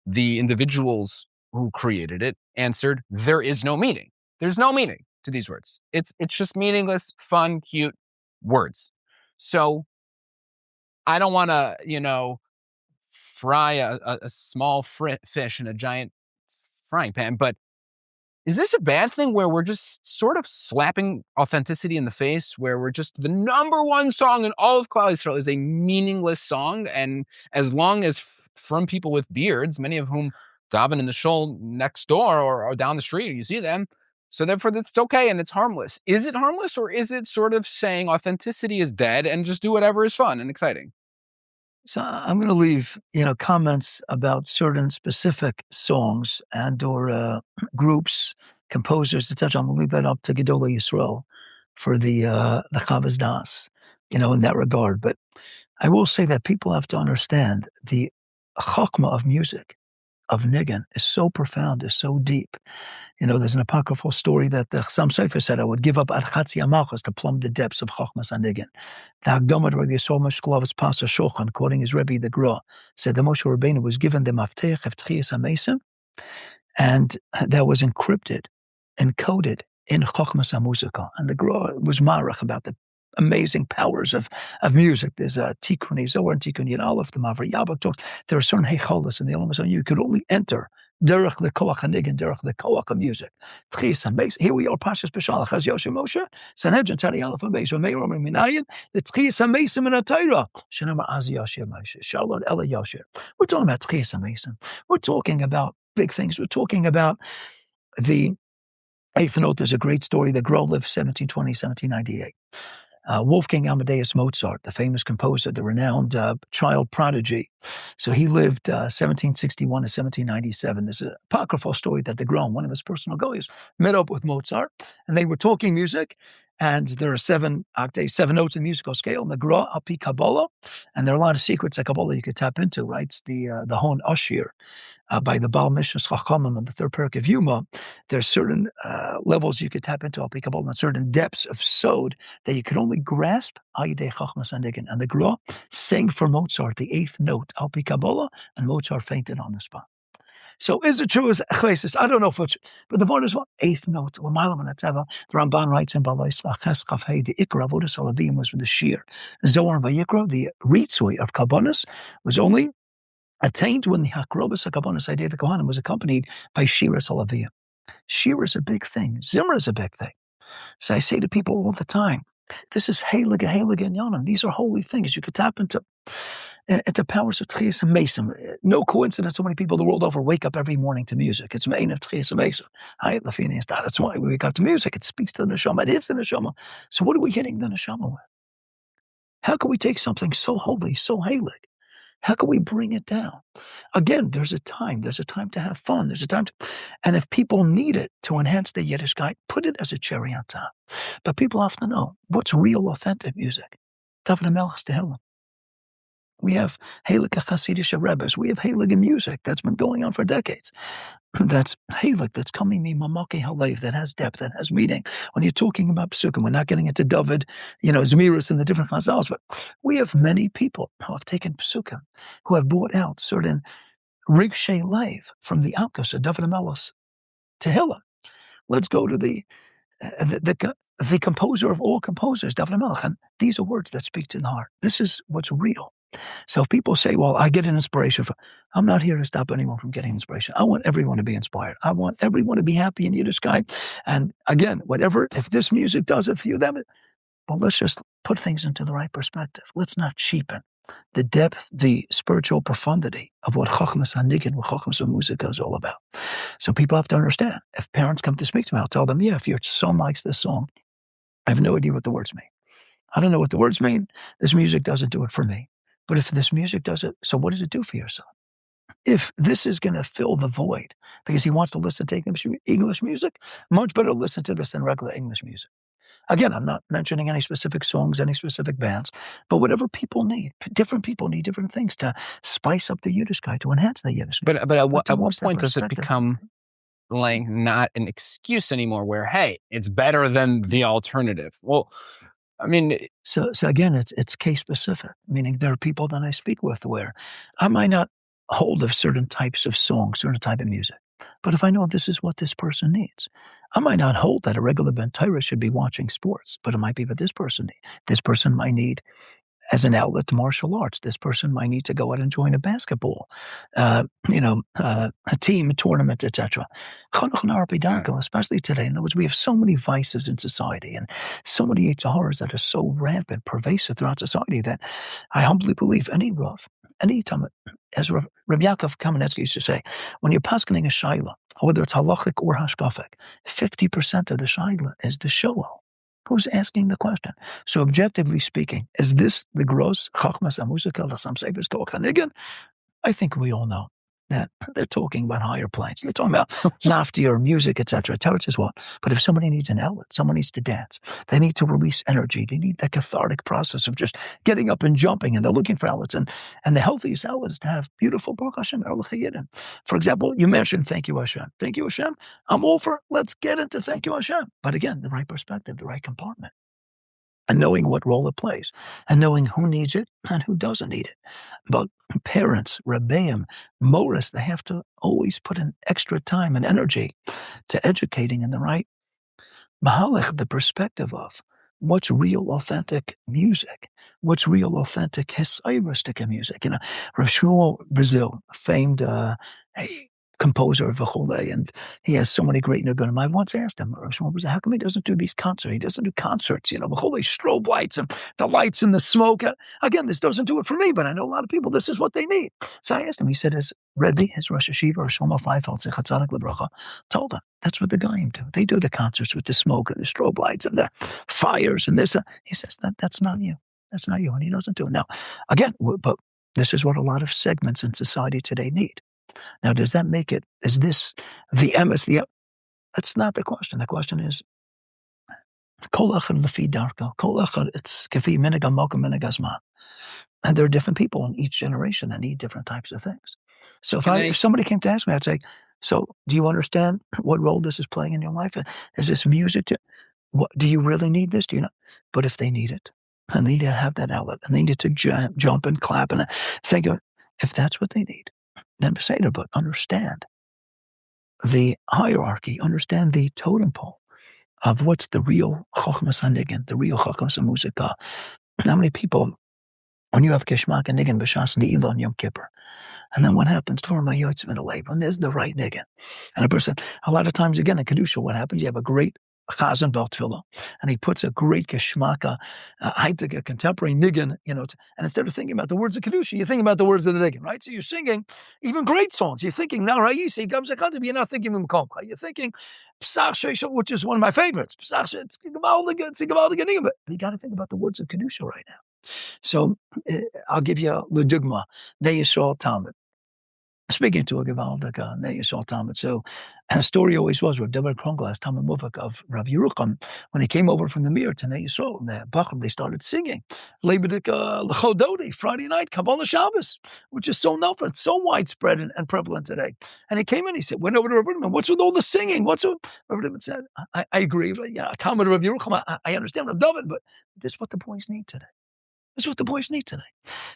the individuals who created it answered, there is no meaning. There's no meaning to these words. It's just meaningless, fun, cute words. So I don't want to, fry a small fish in a giant frying pan, but is this a bad thing where we're just sort of slapping authenticity in the face, where we're just the number 1 song in all of Klal Yisrael is a meaningless song, and as long as from people with beards, many of whom daven in the shul next door or down the street, you see them, so therefore it's okay and it's harmless. Is it harmless, or is it sort of saying authenticity is dead and just do whatever is fun and exciting? So I'm going to leave, comments about certain specific songs and or groups, composers, etc. I'm going to leave that up to Gedolei Yisrael for the Chavas Das, in that regard. But I will say that people have to understand the chachma of music of Niggin is so profound, is so deep. There's an apocryphal story that the Chassam Sofer said, I would give up Archatzi Amalchus to plumb the depths of Chochmas HaNiggin. The Hagdamah Rabbi Yisrael Meshklov's Pasha Shulchan, quoting his Rebbe the Gra, said that Moshe Rabbeinu was given the Mafteach of Tchias HaMesim, and that was encoded in Chochmas HaMuzika. And the Gra was marach about the amazing powers of music. There's a Tikkun Zohar and Tikkun Yud Aleph, the Mavar Yabak talks. There are certain heicholas in the Olam Hazeh you could only enter derech the koach hanigin, derech the koach of music. Here we are, Pashas B'Shalach, as Yoshe Moshe, Sanhedrin Tari Aleph and Beis, Meir Omer Minayin, the Tchias HaMesim in a Torah. Shenamar Az Yoshe Moshe, Shalom Ela Yoshe. We're talking about Tchias HaMesim. We're talking about big things. We're talking about the eighth note. There's a great story. The Gra lived 1720, 1798. Wolfgang Amadeus Mozart, the famous composer, the renowned child prodigy. So he lived 1761 to 1797. There's an apocryphal story that the Gra, one of his personal goyos, met up with Mozart, and they were talking music. And there are 7 octaves, 7 notes in musical scale. And the Gra, Api Kabbalah, and there are a lot of secrets of Kabbalah you could tap into. Right, it's the Hon Ashir. By the Baal Mishnas Chachamim and the third parak of Yuma, there's certain levels you could tap into Al Pi Kabbalah, and certain depths of sod that you could only grasp Al Yidei Chachmas HaNiggin. And the Gra sang for Mozart the 8th note Al Pi Kabbalah, and Mozart fainted on the spot. So is it true as Chvesis? I don't know if it's, but the word is what? 8th note. L'mayla min hatzeva. The Ramban writes in Balais Laches Chaf Hey, the Ikra Avodas Alavim was with the Shir. Zohar Vayikra, the Ritzui of Kabbanis, was only attained when the Hakrobas HaKabbanis idea of the Kohanim was accompanied by Shiras Alaviyah. Shira is a big thing. Zimmer is a big thing. So I say to people all the time, this is Heilig and Yonim. These are holy things. You could tap into powers of Tchias HaMesim. No coincidence so many people the world over wake up every morning to music. It's Mein of Tchias HaMesim. That's why we wake up to music. It speaks to the Neshama. It is the Neshama. So what are we hitting the Neshama with? How can we take something so holy, so Heilig? How can we bring it down? Again, there's a time to have fun. There's a time to, and if people need it to enhance their Yiddishkeit, put it as a cherry on top. But people have to know what's real, authentic music. David HaMelech's Tehillim. We have Heilig Chasidish Rebbes. We have Heilig music that's been going on for decades. That's Heilig, that's coming Mamaki Halev, that has depth, that has meaning. When you're talking about Pesukim, we're not getting into David, Zemiris and the different chazals, but we have many people who have taken Pesukim, who have brought out certain Rigshay Lev from the Alkos of David HaMelech's Tehillim. Let's go to the composer of all composers, David HaMelech, and these are words that speak to the heart. This is what's real. So if people say, well, I get an inspiration I'm not here to stop anyone from getting inspiration. I want everyone to be inspired. I want everyone to be happy in Yiddishkeit. And again, if this music does it for you, well, let's just put things into the right perspective. Let's not cheapen the depth, the spiritual profundity of what Chochmas HaNiggin, what Chochmas HaMuzika is all about. So people have to understand. If parents come to speak to me, I'll tell them, if your son likes this song, I have no idea what the words mean. I don't know what the words mean. This music doesn't do it for me. But if this music does it, so what does it do for your son? If this is going to fill the void because he wants to listen to English music, much better listen to this than regular English music. Again, I'm not mentioning any specific songs, any specific bands, but whatever people need. Different people need different things to spice up the Yiddishkeit, to enhance the Yiddishkeit. But at what point does it become like not an excuse anymore where, hey, it's better than the alternative? Well, I mean, so again, it's case specific. Meaning, there are people that I speak with where I might not hold of certain types of songs, certain type of music, but if I know this is what this person needs, I might not hold that a regular Ben Torah should be watching sports, but it might be what this person needs. This person might need as an outlet to martial arts. This person might need to go out and join a basketball, a team, a tournament, etc. Especially today. In other words, we have so many vices in society and so many horrors that are so rampant, pervasive throughout society that I humbly believe any time, as Rav Yaakov Kamenetsky used to say, when you're paskening a shaila, whether it's halachic or hashkafic, 50% of the shaila is the shoel. Who's asking the question? So objectively speaking, is this the gross Chachmas HaMuzika, L'Sam Seifers Koach HaNiggin? I think we all know. that they're talking about higher planes. They're talking about loftier music, etc. Teretz is what? But if somebody needs an outlet, someone needs to dance, they need to release energy, they need that cathartic process of just getting up and jumping, and they're looking for outlets. And the healthiest outlet is to have beautiful Baruch Hashem, Erlich Hayidin. For example, you mentioned Thank You Hashem. Thank You Hashem. I'm all for, let's get into Thank You Hashem. But again, the right perspective, the right compartment. And knowing what role it plays, and knowing who needs it and who doesn't need it. But parents, Rebbeim, Moris, they have to always put in extra time and energy to educating in the right mahalech, the perspective of what's real, authentic music, what's real, authentic hisayristic music. You know, Rav Shmuel Brazil, famed composer of V'chole, and he has so many great nigunim. I once asked him, how come he doesn't do these concerts? He doesn't do concerts, you know, V'chole, strobe lights and the lights and the smoke. Again, this doesn't do it for me, but I know a lot of people, this is what they need. So I asked him, he said, his Rebbe, his Rosh Hashiva, or Shlomo Feifeld, Zichat Tzadik L'Bracha, told him, that's what the Goyim do. They do the concerts with the smoke and the strobe lights and the fires and this. He says, that's not you. That's not you, and he doesn't do it. Now, again, but this is what a lot of segments in society today need. Now, does that make it, is this the emes? That's not the question. The question is, kol echad lefi darko, kol echad, it's kefi minig hamokum minig hazman. And there are different people in each generation that need different types of things. So if somebody came to ask me, I'd say, so do you understand what role this is playing in your life? Is this music? Do you really need this? Do you not? But if they need it, and they need to have that outlet, and they need to jump and clap and think of, if that's what they need, then Beseder, but understand the hierarchy, understand the totem pole of what's the real Chochmas HaNigun, the real Chochmas HaMuzika. How many people, when you have Kishmak and Nigun B'Shas Ne'ilah on Yom Kippur, and then what happens? When there's the right Nigun. And a person, a lot of times, again, in Kedusha, what happens? You have a great Chazan Bel Tefillah, and he puts a great Kishmaka, a contemporary Nigun, you know, and instead of thinking about the words of Kedusha, you're thinking about the words of the Nigun, right? So you're singing even great songs. You're thinking, now, you're not thinking Mimkomcha. You're thinking Psach, which is one of my favorites. Psach, it's Nigun, but you got to think about the words of Kedusha right now. So I'll give you a Ledugma, Ne Yisrael Talmud. Speaking to a Gevaldik, Ne Yisrael Talmud. So the story always was with Deborah Kronglas, Talmud Muvak of Rav Yerucham, when he came over from the Mir to Ne Yisrael, and the Bachar, they started singing Leibedik L'chododi, Friday night, Kabbalah Shabbos, which is so nafat, so widespread and prevalent today. And he came in, he said, went over to Rav Yerucham, what's with all the singing? What's with, Rav Yerucham said, I agree, yeah, Talmud Rav Yerucham, I understand Rav David, but this is what the boys need today. This is what the boys need today.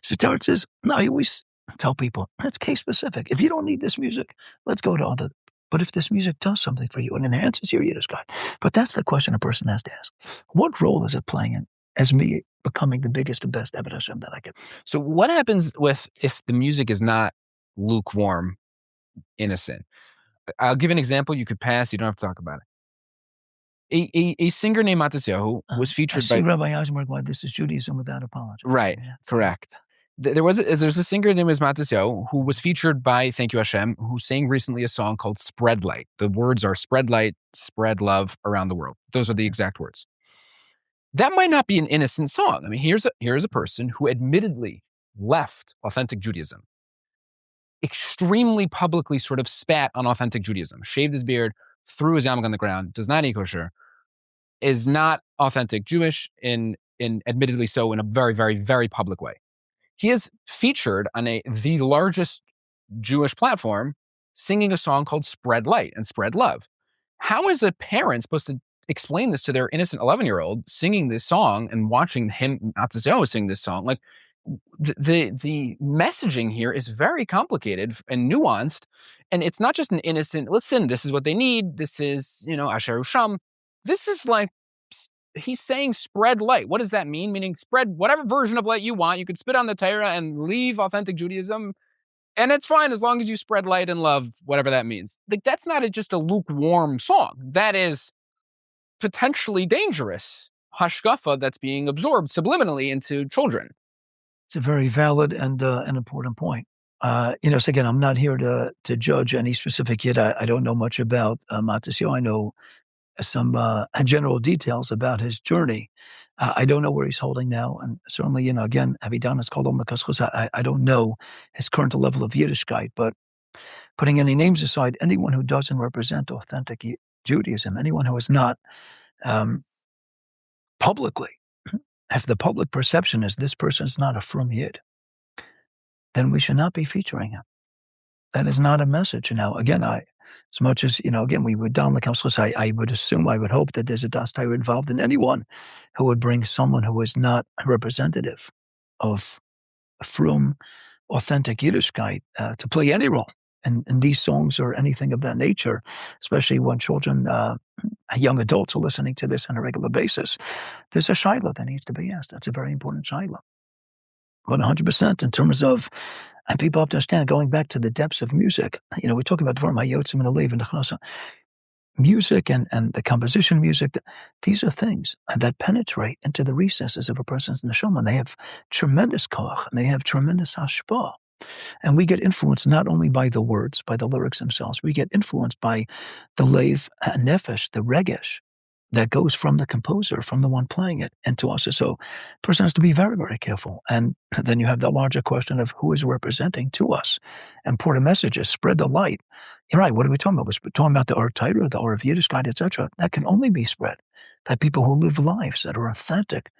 So Teretz says, no, I always tell people, it's case specific. If you don't need this music, let's go to other. But if this music does something for you and enhances your Yiddishkeit, but that's the question a person has to ask. What role is it playing in as me becoming the biggest and best Eved Hashem that I can? So what happens if the music is not lukewarm, innocent? I'll give an example you could pass. You don't have to talk about it. A singer named Matisyahu was featured by Rabbi Eisenberg, why this is Judaism without apology. Right, correct. There's a singer named Matisyahu who was featured by Thank You Hashem, who sang recently a song called Spread Light. The words are spread light, spread love around the world. Those are the exact words. That might not be an innocent song. I mean, here's a person who admittedly left authentic Judaism, extremely publicly sort of spat on authentic Judaism, shaved his beard, threw his yarmulke on the ground, does not eat kosher, is not authentic Jewish, in admittedly so in a very, very, very public way. He is featured on the largest Jewish platform singing a song called Spread Light and Spread Love. How is a parent supposed to explain this to their innocent 11-year-old singing this song and watching him, Matisyahu, sing this song? Like, the messaging here is very complicated and nuanced, and it's not just an innocent, listen, this is what they need, this is, Asher Usham. This is like, he's saying spread light. What does that mean? Meaning spread whatever version of light you want. You could spit on the Torah and leave authentic Judaism, and it's fine as long as you spread light and love, whatever that means. Like, that's not just a lukewarm song. That is potentially dangerous hashkafa that's being absorbed subliminally into children. It's a very valid and an important point. So again, I'm not here to judge any specific yet. I don't know much about Matisyahu. I know some general details about his journey. I don't know where he's holding now. And certainly, again, Avidan has called him the Kaschus. I don't know his current level of Yiddishkeit, but Putting any names aside, anyone who doesn't represent authentic Judaism, anyone who is not publicly, if the public perception is this person is not a frum yid, then we should not be featuring him. That is not a message. Now, again, as much as, again, we would down the I would assume, I would hope that there's a Das Torah involved in anyone who would bring someone who is not representative of frum, authentic Yiddishkeit to play any role in these songs or anything of that nature, especially when children, young adults are listening to this on a regular basis. There's a shaila that needs to be asked. That's a very important shaila. 100% in terms of, and people have to understand, going back to the depths of music, we talk about Dvar Mayotzim and Alev and the music and the composition of music, these are things that penetrate into the recesses of a person's neshama, and they have tremendous koach, and they have tremendous hashpah. And we get influenced not only by the words, by the lyrics themselves, we get influenced by the leiv nefesh, the regesh, that goes from the composer, from the one playing it, into us. So a person has to be very, very careful. And then you have the larger question of who is representing to us. And important messages, spread the light. You're right, what are we talking about? We're talking about the Or Torah, the Or of Yiddishkeit, etc. That can only be spread by people who live lives that are authentic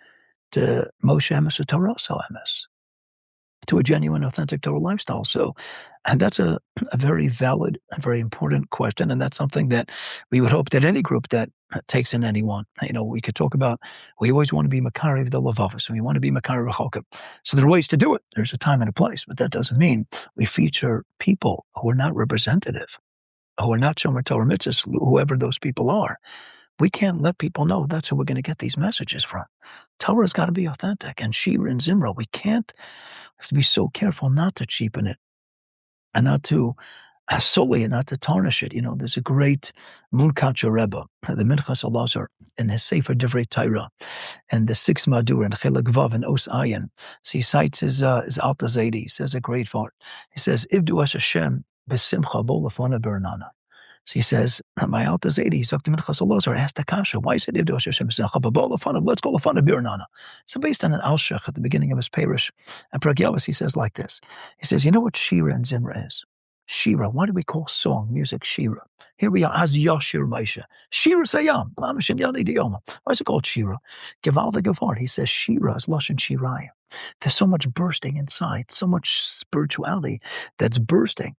to Moshe Emes and Torah Emes, to a genuine, authentic Torah lifestyle. So, and that's a very valid, a very important question, and that's something that we would hope that any group that takes in anyone, we could talk about, we always want to be Makariv the Lavavas, and we want to be Makariv Chokim. So there are ways to do it. There's a time and a place, but that doesn't mean we feature people who are not representative, who are not Shomer Torah Mitzvahs, whoever those people are. We can't let people know that's who we're going to get these messages from. Torah's got to be authentic, and Shira and Zimra, we have to be so careful not to cheapen it and not to sully it, not to tarnish it. There's a great Munkacher Rebbe, the Minchas Elazar, in his Sefer Divrei Torah, and the 6th Madur and Chelik Vav and Os Ayin. So he cites his Alta Zaidi. He says a great part. He says, Ivdu Hashem besimcha bo lefana bernana. So he says, my Alta Zaidi, Dr. Minchas Elazar asked Akasha, why is it Ivdu Hashem besimcha bo lefana? Let's go lefana bernana. So based on an Alshech at the beginning of his parish, and Pragyavas, he says like this. He says, you know what Shira and Zimra is? Shira, why do we call song, music, Shira? Here we are, as Yashir Maisha. Shira Sayam, Lamashim Yadi Dioma. Why is it called Shira? Givalda Gavard, he says Shira is Lashon Shirayim. There's so much bursting inside, so much spirituality that's bursting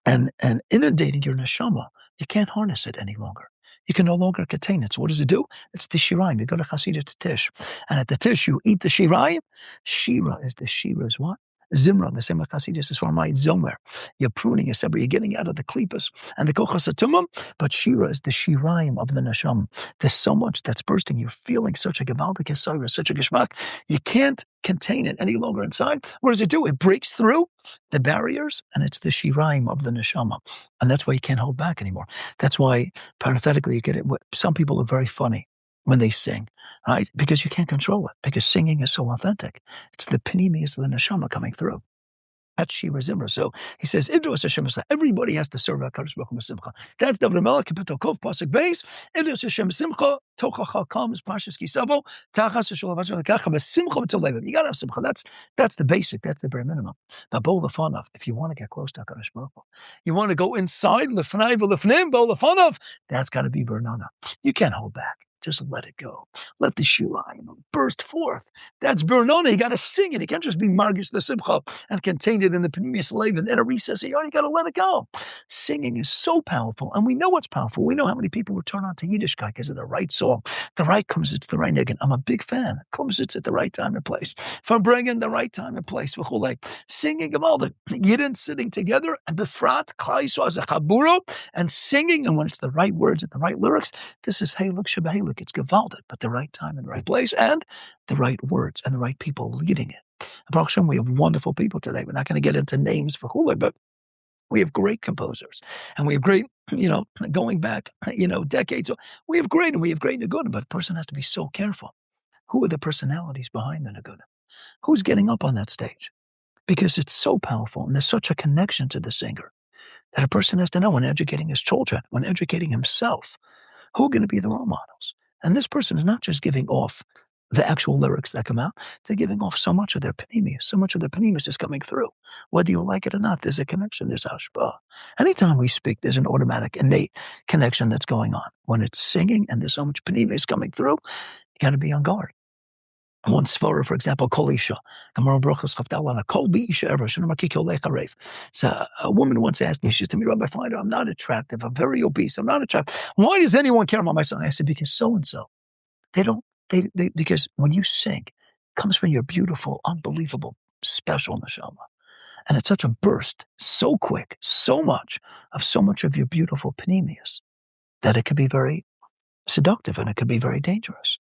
and inundating your neshama. You can't harness it any longer. You can no longer contain it. So what does it do? It's the Shirayim. You go to Chassidus to Tish. And at the Tish, you eat the Shirayim. Shira is the Shira's what? Zimra, the same as Chassidus is for my Zomer. You're pruning, you're getting out of the klipas and the kochas atumim, but Shira is the Shirayim of the neshama. There's so much that's bursting. You're feeling such a gevaldik yesayra, such a geschmack. You can't contain it any longer inside. What does it do? It breaks through the barriers, and it's the Shirayim of the neshama. And that's why you can't hold back anymore. That's why, parenthetically, you get it. Some people are very funny when they sing, right? Because you can't control it, because singing is so authentic. It's the pneumius of the neshama coming through. That's Shira Zimra. So he says, everybody has to serve HaKadosh Baruch Hu B'simcha. That's David Melech, Kapitel Kov, Pasuk Beis. Ivdos Hashem B'simcha, Tochacha comes, Pashas Kisavo, Tachas Hashol Havashal Lekacha B'simcha B'tol Levav. You got to have simcha. That's the basic. That's the bare minimum. But Bo Lefanav, if you want to get close to HaKadosh Baruch Hu, you want to go inside Lefnai V'Lefnim, Bo Lefanav, that's got to be Bernana. You can't hold back. Just let it go. Let the Shirayim burst forth. That's Bernona. You got to sing it. You can't just be Margish the Simcha and contain it in the Pneumius Levin in a recess. You got to let it go. Singing is so powerful, and we know what's powerful. We know how many people return on to Yiddishkeit because of the right song. The right comes, it's the right niggin. I'm a big fan. Comes, it's at the right time and place. For bringing the right time and place. Singing of all the Yidden sitting together and befrat Klaiso as a chaburo and singing, and when it's the right words and the right lyrics, this is Haluk Shabahiluk. It's gewaldet, but the right time and the right place and the right words and the right people leading it. Baruch Hashem, we have wonderful people today. We're not going to get into names for Chulei, but we have great composers and we have great, going back, decades. We have great Nagunim, but a person has to be so careful. Who are the personalities behind the Nagunim? Who's getting up on that stage? Because it's so powerful and there's such a connection to the singer that a person has to know when educating his children, when educating himself, who are going to be the role models. And this person is not just giving off the actual lyrics that come out, they're giving off so much of their panemius. So much of their panemius is coming through. Whether you like it or not, there's a connection, there's hashpah. Anytime we speak, there's an automatic, innate connection that's going on. When it's singing and there's so much panemius coming through, you got to be on guard. One svara, for example, kol isha. Gemara Brachos Chavdalana, kol bi isha ever, shana makikyo lecharev. So a woman once asked me, she said to me, Rabbi Feiner, I'm not attractive, I'm very obese, I'm not attractive. Why does anyone care about my son? I said, because so-and-so. Because when you sing, it comes from your beautiful, unbelievable, special neshama. And it's such a burst, so quick, so much of your beautiful panemius, that it can be very seductive and it can be very dangerous.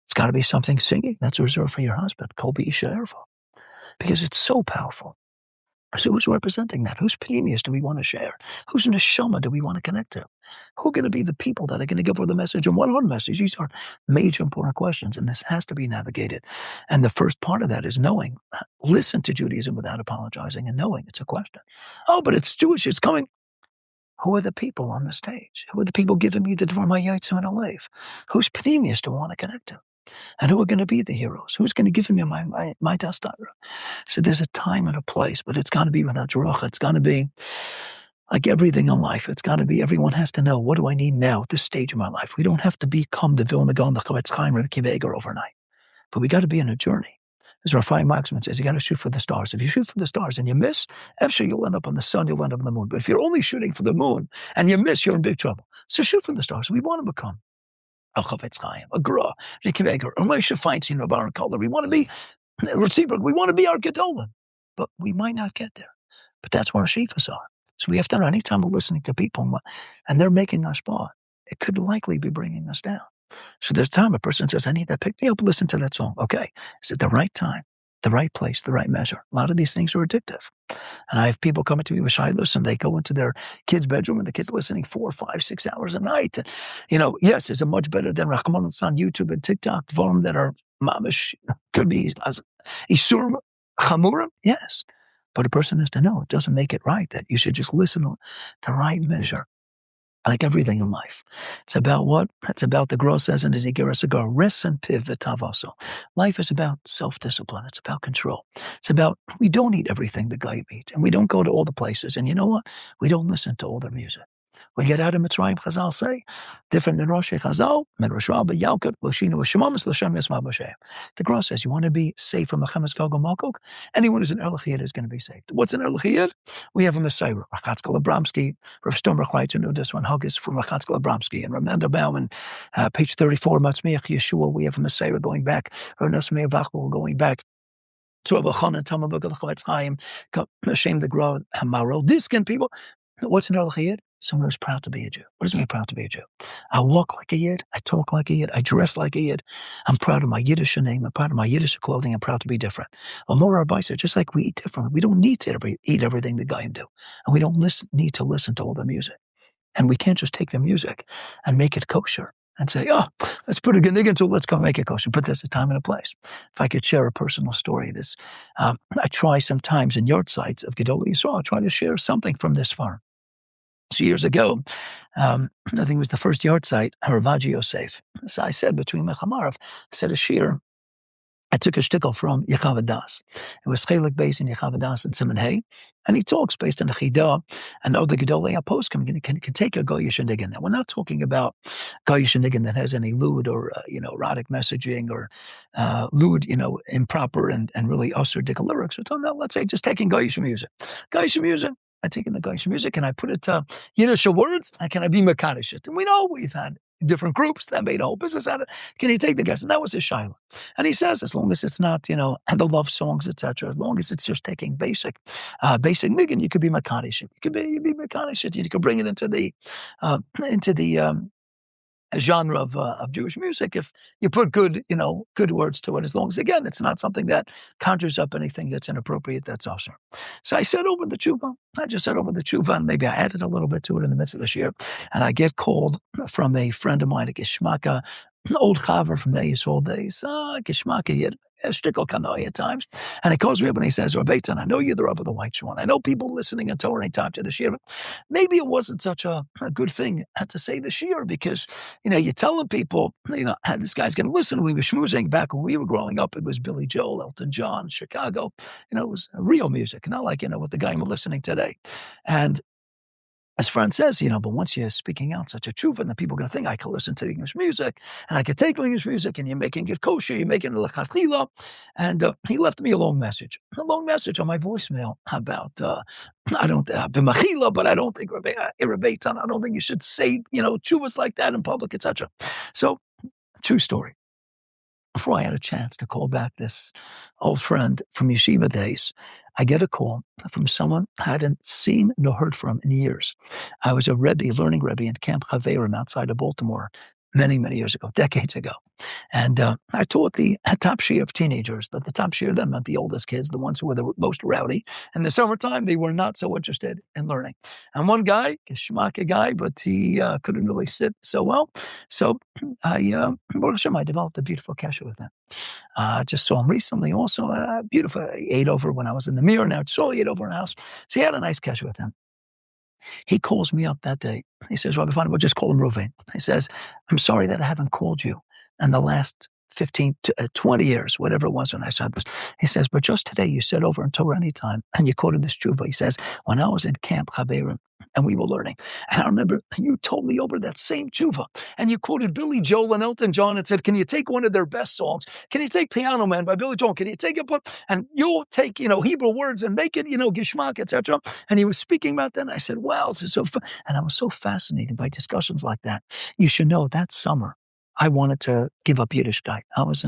It's got to be something singing that's reserved for your husband, Kol B'isha Erva, because it's so powerful. So who's representing that? Whose panemius do we want to share? Whose neshama do we want to connect to? Who are going to be the people that are going to give her the message and what are the message? These are major important questions, and this has to be navigated. And the first part of that is knowing. Listen to Judaism without apologizing and knowing it's a question. Oh, but it's Jewish, it's coming. Who are the people on the stage? Who are the people giving me the Dvar Mayatzim and Alev? Whose panemius do I want to connect to? And who are going to be the heroes? Who's going to give me my dastara? So there's a time and a place, but it's got to be without dracha. It's got to be like everything in life. It's got to be, everyone has to know, what do I need now at this stage of my life? We don't have to become the Vilna Gaon, the Chavetz Chaim, or the Kiveger overnight. But we got to be in a journey. As Rav Chaim Maxman says, you got to shoot for the stars. If you shoot for the stars and you miss, actually you'll end up on the sun, you'll end up on the moon. But if you're only shooting for the moon and you miss, you're in big trouble. So shoot for the stars. We want to become a Chavetz Chaim, a Gra, a Kiveger, a Moshe Feinstein, a Baron Kolder. We want to be Ritziberg. We want to be our Gedolim. But we might not get there. But that's where our shifas are. So we have to know, anytime we're listening to people and they're making us bar, it could likely be bringing us down. So there's time a person says, I need that, pick me up, listen to that song. Okay, is it the right time, the right place, the right measure? A lot of these things are addictive. And I have people coming to me with shilos, and they go into their kid's bedroom and the kid's listening 4, 5, 6 hours a night. And, yes, is it much better than Rahman on YouTube and TikTok, Dvarim that are mamish, could be as Isurim, Chamurim? Yes. But a person has to know it doesn't make it right, that you should just listen to the right measure. Like everything in life. It's about what? It's about, the Gra says in his Igeras Agar, Resen Piv V'Tavaso. Life is about self-discipline. It's about control. It's about, we don't eat everything the guy eats, and we don't go to all the places. And you know what? We don't listen to all their music. We get out of Mitzrayim, Chazal say, different than Rosh Chazal, Medrash Rabbah, Yalkut, Loshinu, Shemamis, Lashem, Yasma, Moshe. The Gra says, you want to be safe from Mechemes Gog and Magog? Anyone who's an Erlich Yid is going to be saved. What's an Erlich Yid? We have a Messiah, Rachatzkel Abramsky, Rav Stomberg writes, this one, Huggis from Rachatzkel Abramsky, and Rav Mendelbaum, and page 34, Matisyahu, Yeshua, we have a Messiah going back, Rav Nosmeir Vachel going back to Rav Chana, Tamabag, the Chavetz Chaim, Hashem, the Gra, Hamaro, Diskin people. What's an Erlich Yid? Someone who's proud to be a Jew. What does it mean, proud to be a Jew? I walk like a Yid. I talk like a Yid. I dress like a Yid. I'm proud of my Yiddish name. I'm proud of my Yiddish clothing. I'm proud to be different. Well, more our Baisa, just like we eat differently. We don't need to eat everything the Goyim do. And we don't need to listen to all the music. And we can't just take the music and make it kosher and say, let's put a genig into it, let's go make it kosher. But there's a time and a place. If I could share a personal story, I try sometimes in yard sites of Gedolei Yisrael, I try to share something from this farm. So years ago, I think it was the first yard site, Haravaji Yosef. So I said, between Mechamarav, I said a shir. I took a shtickle from Yechav Das. It was Chelik based in Yechav Das and Simon Hay. And he talks based on the Chidah and other Gedolei HaPoskim can take a Goyish Niggin. Now, we're not talking about Goyish Niggin that has any lewd or, erotic messaging or lewd, improper and really usher lyrics. We're talking about, let's say, just taking Goyish music. Goyish music. I take in the Goyish music and I put it to Yiddish words, and can I be Makadish it? And we know we've had different groups that made a whole business out of it. Can you take the guess? And that was his shaila. And he says, as long as it's not, the love songs, etc., as long as it's just taking basic niggin, you could be Makadish it. You be Makadish it. You could bring it into the genre of Jewish music if you put good words to it, as long as, again, it's not something that conjures up anything that's inappropriate, that's awesome. So I said over the tshuva, and maybe I added a little bit to it in the midst of this year, and I get called from a friend of mine, a Geshmaka, an old chaver from the Yisrael days, Geshmaka Yid, shtickle kanoi at times. And he calls me up and he says, Rav Eytan, I know you're the Rav of the White Swan. I know people listening in Torah and talk to the Shir. Maybe it wasn't such a good thing to say the Shir because, you're telling people, this guy's going to listen. We were schmoozing back when we were growing up. It was Billy Joel, Elton John, Chicago. It was real music, not like, what the guy we're listening today. And as Franz says, but once you're speaking out such a truth, and the people are going to think I can listen to the English music, and I can take English music, and you're making it kosher, you're making it lechatchila. And he left me a long message on my voicemail about, I don't, b'machila, but I don't think, Rav Eytan, I don't think you should say, tshuvas like that in public, etc. So, true story. Before I had a chance to call back this old friend from yeshiva days, I get a call from someone I hadn't seen nor heard from in years. I was a learning Rebbe in Camp Chaverim outside of Baltimore many, many years ago, decades ago. And I taught the top share of teenagers, but the top share of them meant the oldest kids, the ones who were the most rowdy. In the summertime, they were not so interested in learning. And one guy, a schmuck guy, but he couldn't really sit so well. So I developed a beautiful kasha with him. Just saw him recently also, beautiful. I ate over when I was in the mirror. Now he ate over in the house. So he had a nice kasha with him. He calls me up that day. He says, Rabbi Feiner, we'll just call him Ruvain. He says, I'm sorry that I haven't called you in the last 15 to 20 years, whatever it was when I said this. He says, but just today you said over in Torah Anytime, and you quoted this tshuva. He says, when I was in Camp Chaverim, and we were learning, and I remember you told me over that same tshuva, and you quoted Billy Joel and Elton John and said, can you take one of their best songs? Can you take Piano Man by Billy Joel? Can you take it, and you'll take, Hebrew words and make it, gishmak, etc. And he was speaking about that, and I said, wow, this is so fun. And I was so fascinated by discussions like that. You should know that summer, I wanted to give up Yiddishkeit. I was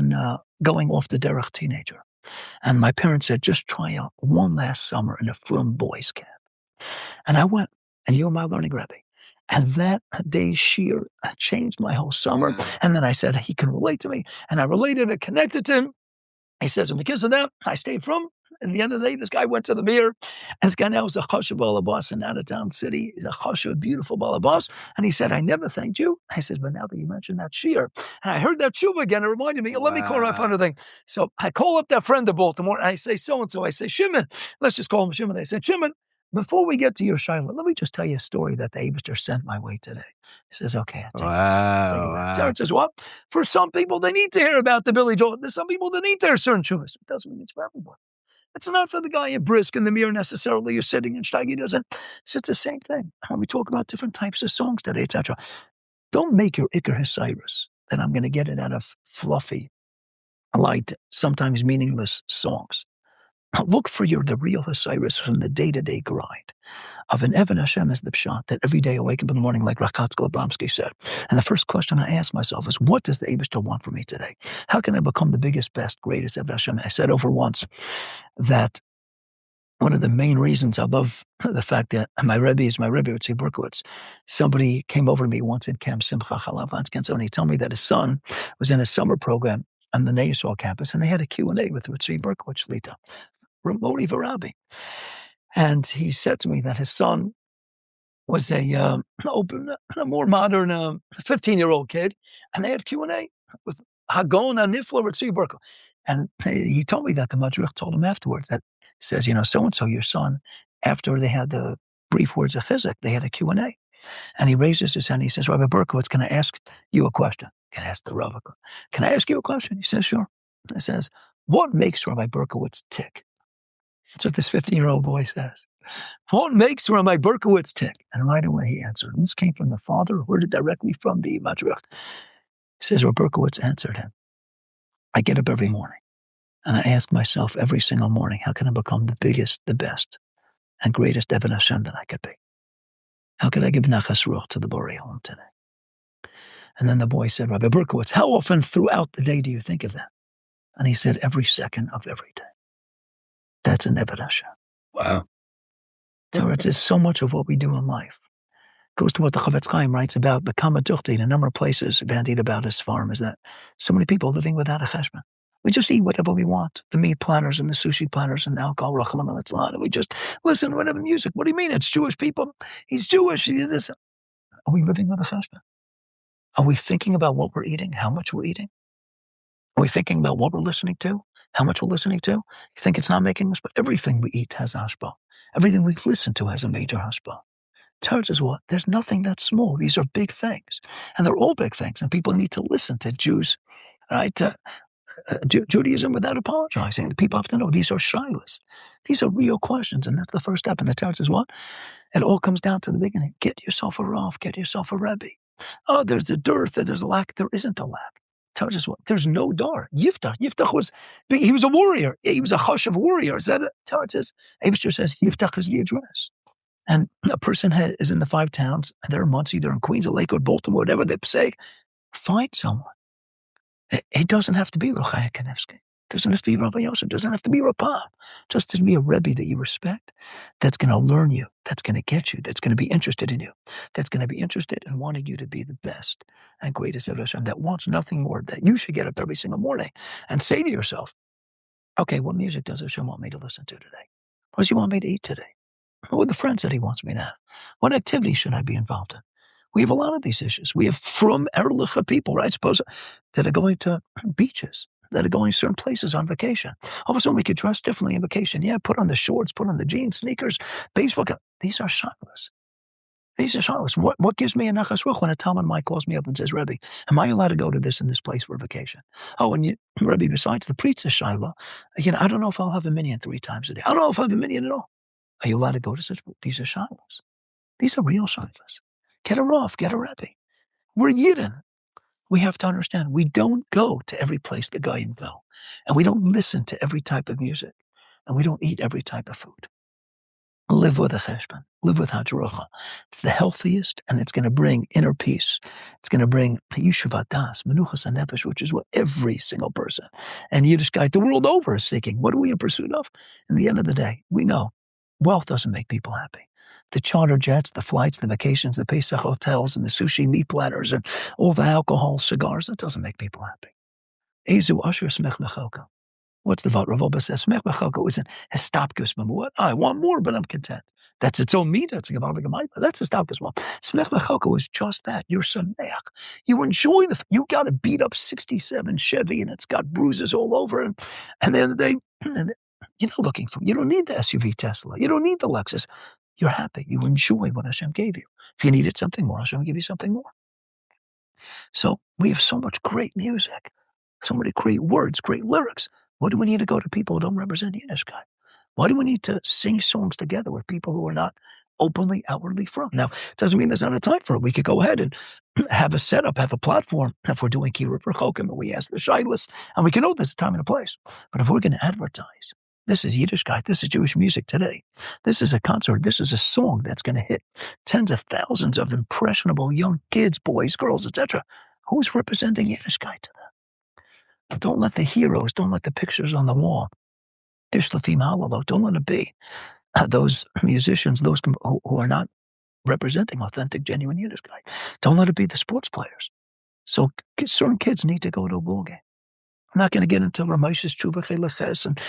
going off the derech teenager. And my parents said, just try out one last summer in a frum boys camp. And I went, and you were my learning Rebbe. And that day's shir changed my whole summer. And then I said, he can relate to me. And I related and connected to him. He says, and because of that, I stayed from. In the end of the day, this guy went to the mir. This guy now is a chashuv balabas in out-of-town city. He's a chashuv, beautiful balabas. And he said, I never thanked you. I said, but now that you mentioned that shir, and I heard that tshuva again, it reminded me, let me call Rav Feiner thing. So I call up that friend of Baltimore, and I say, so-and-so. I say, Shimon. Let's just call him Shimon. I said, Shimon, before we get to your shiloh, let me just tell you a story that the Eibishter sent my way today. He says, okay. Terrence says, what? For some people, they need to hear about the Billy Joel. There's some people that need to hear certain tshuvas. It doesn't mean it's for everyone. It's not for the guy in brisk in the mirror necessarily. You're sitting in shtagi doesn't. So it's the same thing. When we talk about different types of songs today, etc. Don't make your Iker Hasiris that I'm going to get it out of fluffy, light, sometimes meaningless songs. Look for the real Hasiris from the day-to-day grind of an Evan Hashem as the pshat that every day I wake up in the morning like Rachatzkel Abramsky said. And the first question I ask myself is, what does the Eibishter want from me today? How can I become the biggest, best, greatest Evan Hashem? I said over once that one of the main reasons I love the fact that my Rebbe is my Rebbe, Tzvi Berkowitz. Somebody came over to me once in Camp Simcha Chalav Lansken, and he told me that his son was in a summer program on the Neisol campus, and they had a Q&A with Tzvi Berkowitz Lita. Ramoni Varabi. And he said to me that his son was a more modern 15-year-old kid, and they had Q&A with Hagon Anifla Tzvi Berkowitz. And he told me that the Madrich told him afterwards that says, so-and-so, your son, after they had the brief words of Chizuk, they had a Q&A. And he raises his hand, he says, Rabbi Berkowitz, can I ask you a question? Can I ask the Rav? Can I ask you a question? He says, sure. He says, what makes Rabbi Berkowitz tick? That's what this 15-year-old boy says. What makes Rabbi Berkowitz tick? And right away he answered. And this came from the father, who heard it directly from the Madrich. He says, Rabbi Berkowitz answered him. I get up every morning, and I ask myself every single morning, how can I become the biggest, the best, and greatest Evan Hashem that I could be? How could I give nachas ruach to the Borei Olam today? And then the boy said, Rabbi Berkowitz, how often throughout the day do you think of that? And he said, every second of every day. That's an Evan Hashem. Wow. So it is so much of what we do in life. It goes to what the Chavetz Chaim writes about the Kama Tuchti in a number of places, bandied about his farm, is that so many people living without a cheshbon. We just eat whatever we want. The meat platters and the sushi platters and the alcohol, rachlam and tzlan, and we just listen to whatever music. What do you mean? It's Jewish people. He's Jewish. He's this. Are we living with a cheshbon? Are we thinking about what we're eating, how much we're eating? Are we thinking about what we're listening to, How much we're listening to? You think it's not making us, but everything we eat has hashpah. Everything we listen to has a major hashpah. Church is what? There's nothing that's small. These are big things. And they're all big things. And people need to listen to Jews, right? Judaism without apologizing. People have to know these are shilas. These are real questions. And that's the first step. And the church is what? It all comes down to the beginning. Get yourself a Rav. Get yourself a Rebbe. Oh, there's a dearth. There's a lack. There isn't a lack. Church is what? There's no dar. Yiftach was big. He was a warrior. He was a chashav warrior. Is that it? Abishur says, Yiftach is the address. And a person is in the 5 towns, and they're in Muncie, they're in Queens or Lakewood, Baltimore, whatever they say, find someone. It doesn't have to be Rochaya Kanevsky. It doesn't have to be Rabbi Yosef. It doesn't have to be Rapah. Just to be a Rebbe that you respect, that's going to learn you, that's going to get you, that's going to be interested in you, that's going to be interested in wanting you to be the best and greatest of Hashem, that wants nothing more, that you should get up every single morning and say to yourself, okay, what music does Hashem want me to listen to today? What does he want me to eat today? What are the friends that he wants me to have? What activity should I be involved in? We have a lot of these issues. We have from Erlicha people, right? Suppose that are going to beaches, that are going to certain places on vacation. All of a sudden, we could dress differently on vacation. Yeah, put on the shorts, put on the jeans, sneakers, baseball cap. These are shilas. These are shilas. What gives me a nachas ruch when a Talmud Mike calls me up and says, Rebbe, am I allowed to go to this and this place for vacation? Oh, and Rebbe, besides the Pritza shilah, I don't know if I'll have a minyan 3 times a day. I don't know if I'll have a minyan at all. Are you allowed to go to such? These are shilas. These are real shilas. Get a Rav, get a Rebbe. We're Yidden. We have to understand, we don't go to every place the Goyim go. And we don't listen to every type of music. And we don't eat every type of food. Live with a cheshbon. Live with hajarocha. It's the healthiest, and it's going to bring inner peace. It's going to bring yeshuvat das, menuchas hanefesh, which is what every single person and Yiddishkeit the world over is seeking. What are we in pursuit of? In the end of the day, we know wealth doesn't make people happy. The charter jets, the flights, the vacations, the Pesach hotels, and the sushi meat platters, and all the alcohol, cigars, that doesn't make people happy. Ezu asher smech mechelka. What's the Rav Oba says? Smech mechelka isn't hestapkus what? I want more, but I'm content. That's its own meat. That's a Gemara. That's hestapkus one. Smech mechelka is just that. You're sameach. You enjoy you got a beat up 67 Chevy, and it's got bruises all over it. And then you're not looking for. You don't need the SUV Tesla. You don't need the Lexus. You're happy. You enjoy what Hashem gave you. If you needed something more, Hashem will give you something more. So we have so much great music, so many great words, great lyrics. What do we need to go to people who don't represent Yiddishkeit? Why do we need to sing songs together with people who are not openly, outwardly from? Now, it doesn't mean there's not a time for it. We could go ahead and have a setup, have a platform. If we're doing Kiruv or Chokim, and we ask the Shilas, and we can know there's a time and a place. But if we're going to advertise, this is Yiddishkeit, this is Jewish music today, this is a concert, this is a song that's going to hit tens of thousands of impressionable young kids, boys, girls, etc. Who's representing Yiddishkeit to them? Don't let the heroes, don't let the pictures on the wall, Ishlafim Halalo, don't let it be those musicians, those who are not representing authentic, genuine Yiddishkeit. Don't let it be the sports players. So certain kids need to go to a ball game. I'm not going to get into Ramesh's Tshuva Cheleches and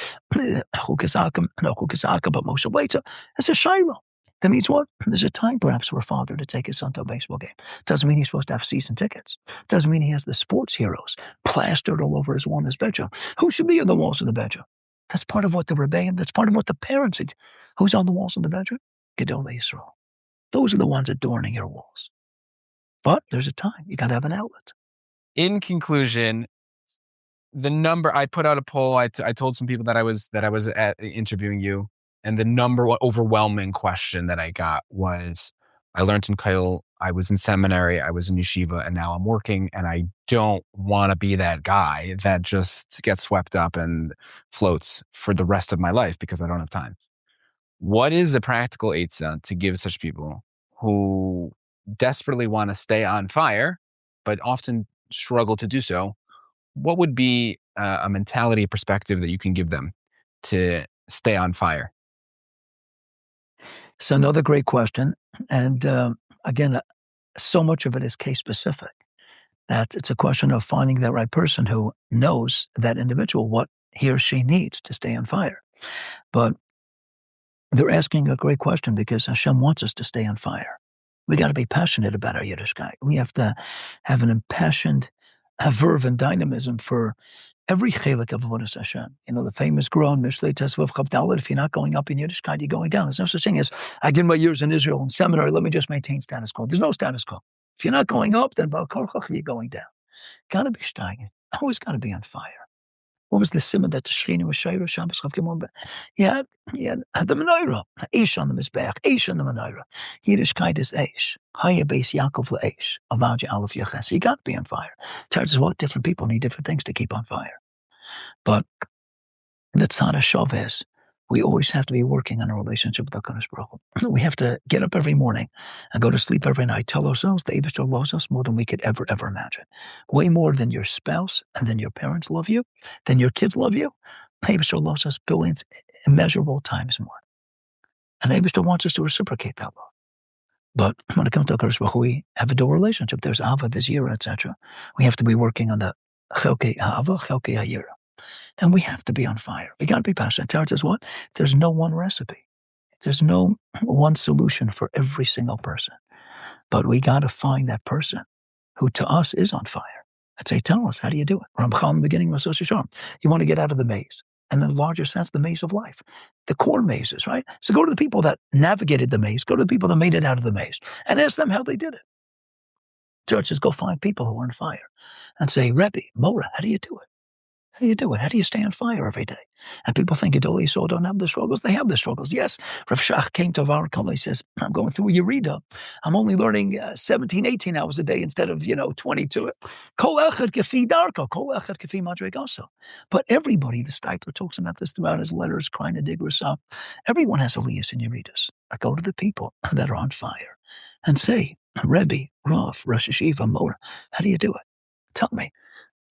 Chukasaka, but Moshe Leitza. It's a Shiloh. That means what? There's a time perhaps for a father to take his son to a baseball game. Doesn't mean he's supposed to have season tickets. Doesn't mean he has the sports heroes plastered all over his wall in his bedroom. Who should be on the walls of the bedroom? That's part of what the Rebbeim, that's part of what the parents did. Who's on the walls of the bedroom? Gedolei Yisrael. Those are the ones adorning your walls. But there's a time. You got to have an outlet. In conclusion, the number, I put out a poll. I told some people that I was interviewing you, and the number one overwhelming question that I got was, I learned in Kail, I was in seminary, I was in yeshiva, and now I'm working, and I don't want to be that guy that just gets swept up and floats for the rest of my life because I don't have time. What is the practical eitzah to give such people who desperately want to stay on fire, but often struggle to do so? What would be a mentality perspective that you can give them to stay on fire? So another great question. And again, so much of it is case specific. That it's a question of finding that right person who knows that individual, what he or she needs to stay on fire. But they're asking a great question because Hashem wants us to stay on fire. We got to be passionate about our Yiddishkeit. We have to have an impassioned verve and dynamism for every chelik of Avodas Hashem. The famous Quran, Mishlei Tesvav Chavdalet, if you're not going up in Yiddishkeit, you're going down. There's no such thing as, I did my years in Israel and seminary, let me just maintain status quo. There's no status quo. If you're not going up, then you're going down. Got to be steigen. Always got to be on fire. What was the simon that the Shechina was Shayra Shabbos Chav Gimon? Yeah, the menorah, Eish on the Mizbeach, Eish on the menorah. Yiddishkeit is Eish. Haya Beis Yaakov le'Eish. Avadja Aleph Yeches. You got to be on fire. Tells us what different people need different things to keep on fire. But the tzad HaShav is, we always have to be working on a relationship with HaKadosh Baruch Hu. We have to get up every morning and go to sleep every night. Tell ourselves the Eibishter loves us more than we could ever imagine. Way more than your spouse and than your parents love you, than your kids love you. The Eibishter loves us billions, immeasurable times more. And the Eibishter wants us to reciprocate that love. But when it comes to HaKadosh Baruch Hu, we have a dual relationship. There's Ava, there's Yira, etc. We have to be working on the Chelkei Ha'ava, Chelkei Ha'yira. And we have to be on fire. We got to be passionate. Tarot says what? There's no one recipe. There's no one solution for every single person. But we got to find that person who to us is on fire. I'd say, tell us, how do you do it? Ramchal in the beginning was you want to get out of the maze. And in the larger sense, the maze of life. The core mazes, right? So go to the people that navigated the maze. Go to the people that made it out of the maze. And ask them how they did it. Tarot says, go find people who are on fire. And say, Rebbe, Mora, how do you do it? How do you do it? How do you stay on fire every day? And people think Gedolei Yisrael don't have the struggles. They have the struggles. Yes, Rav Shach came to Varakol. He says, I'm going through a Yerida. I'm only learning 17, 18 hours a day instead of, 22. Kol echad kefi darko, kol echad kefi madregaso. But everybody, the Steipler talks about this throughout his letters, crying to Digras up. Everyone has Elias and Yeridas. I go to the people that are on fire and say, Rebbe, Rav, Rosh Hashiva, Mora, how do you do it? Tell me.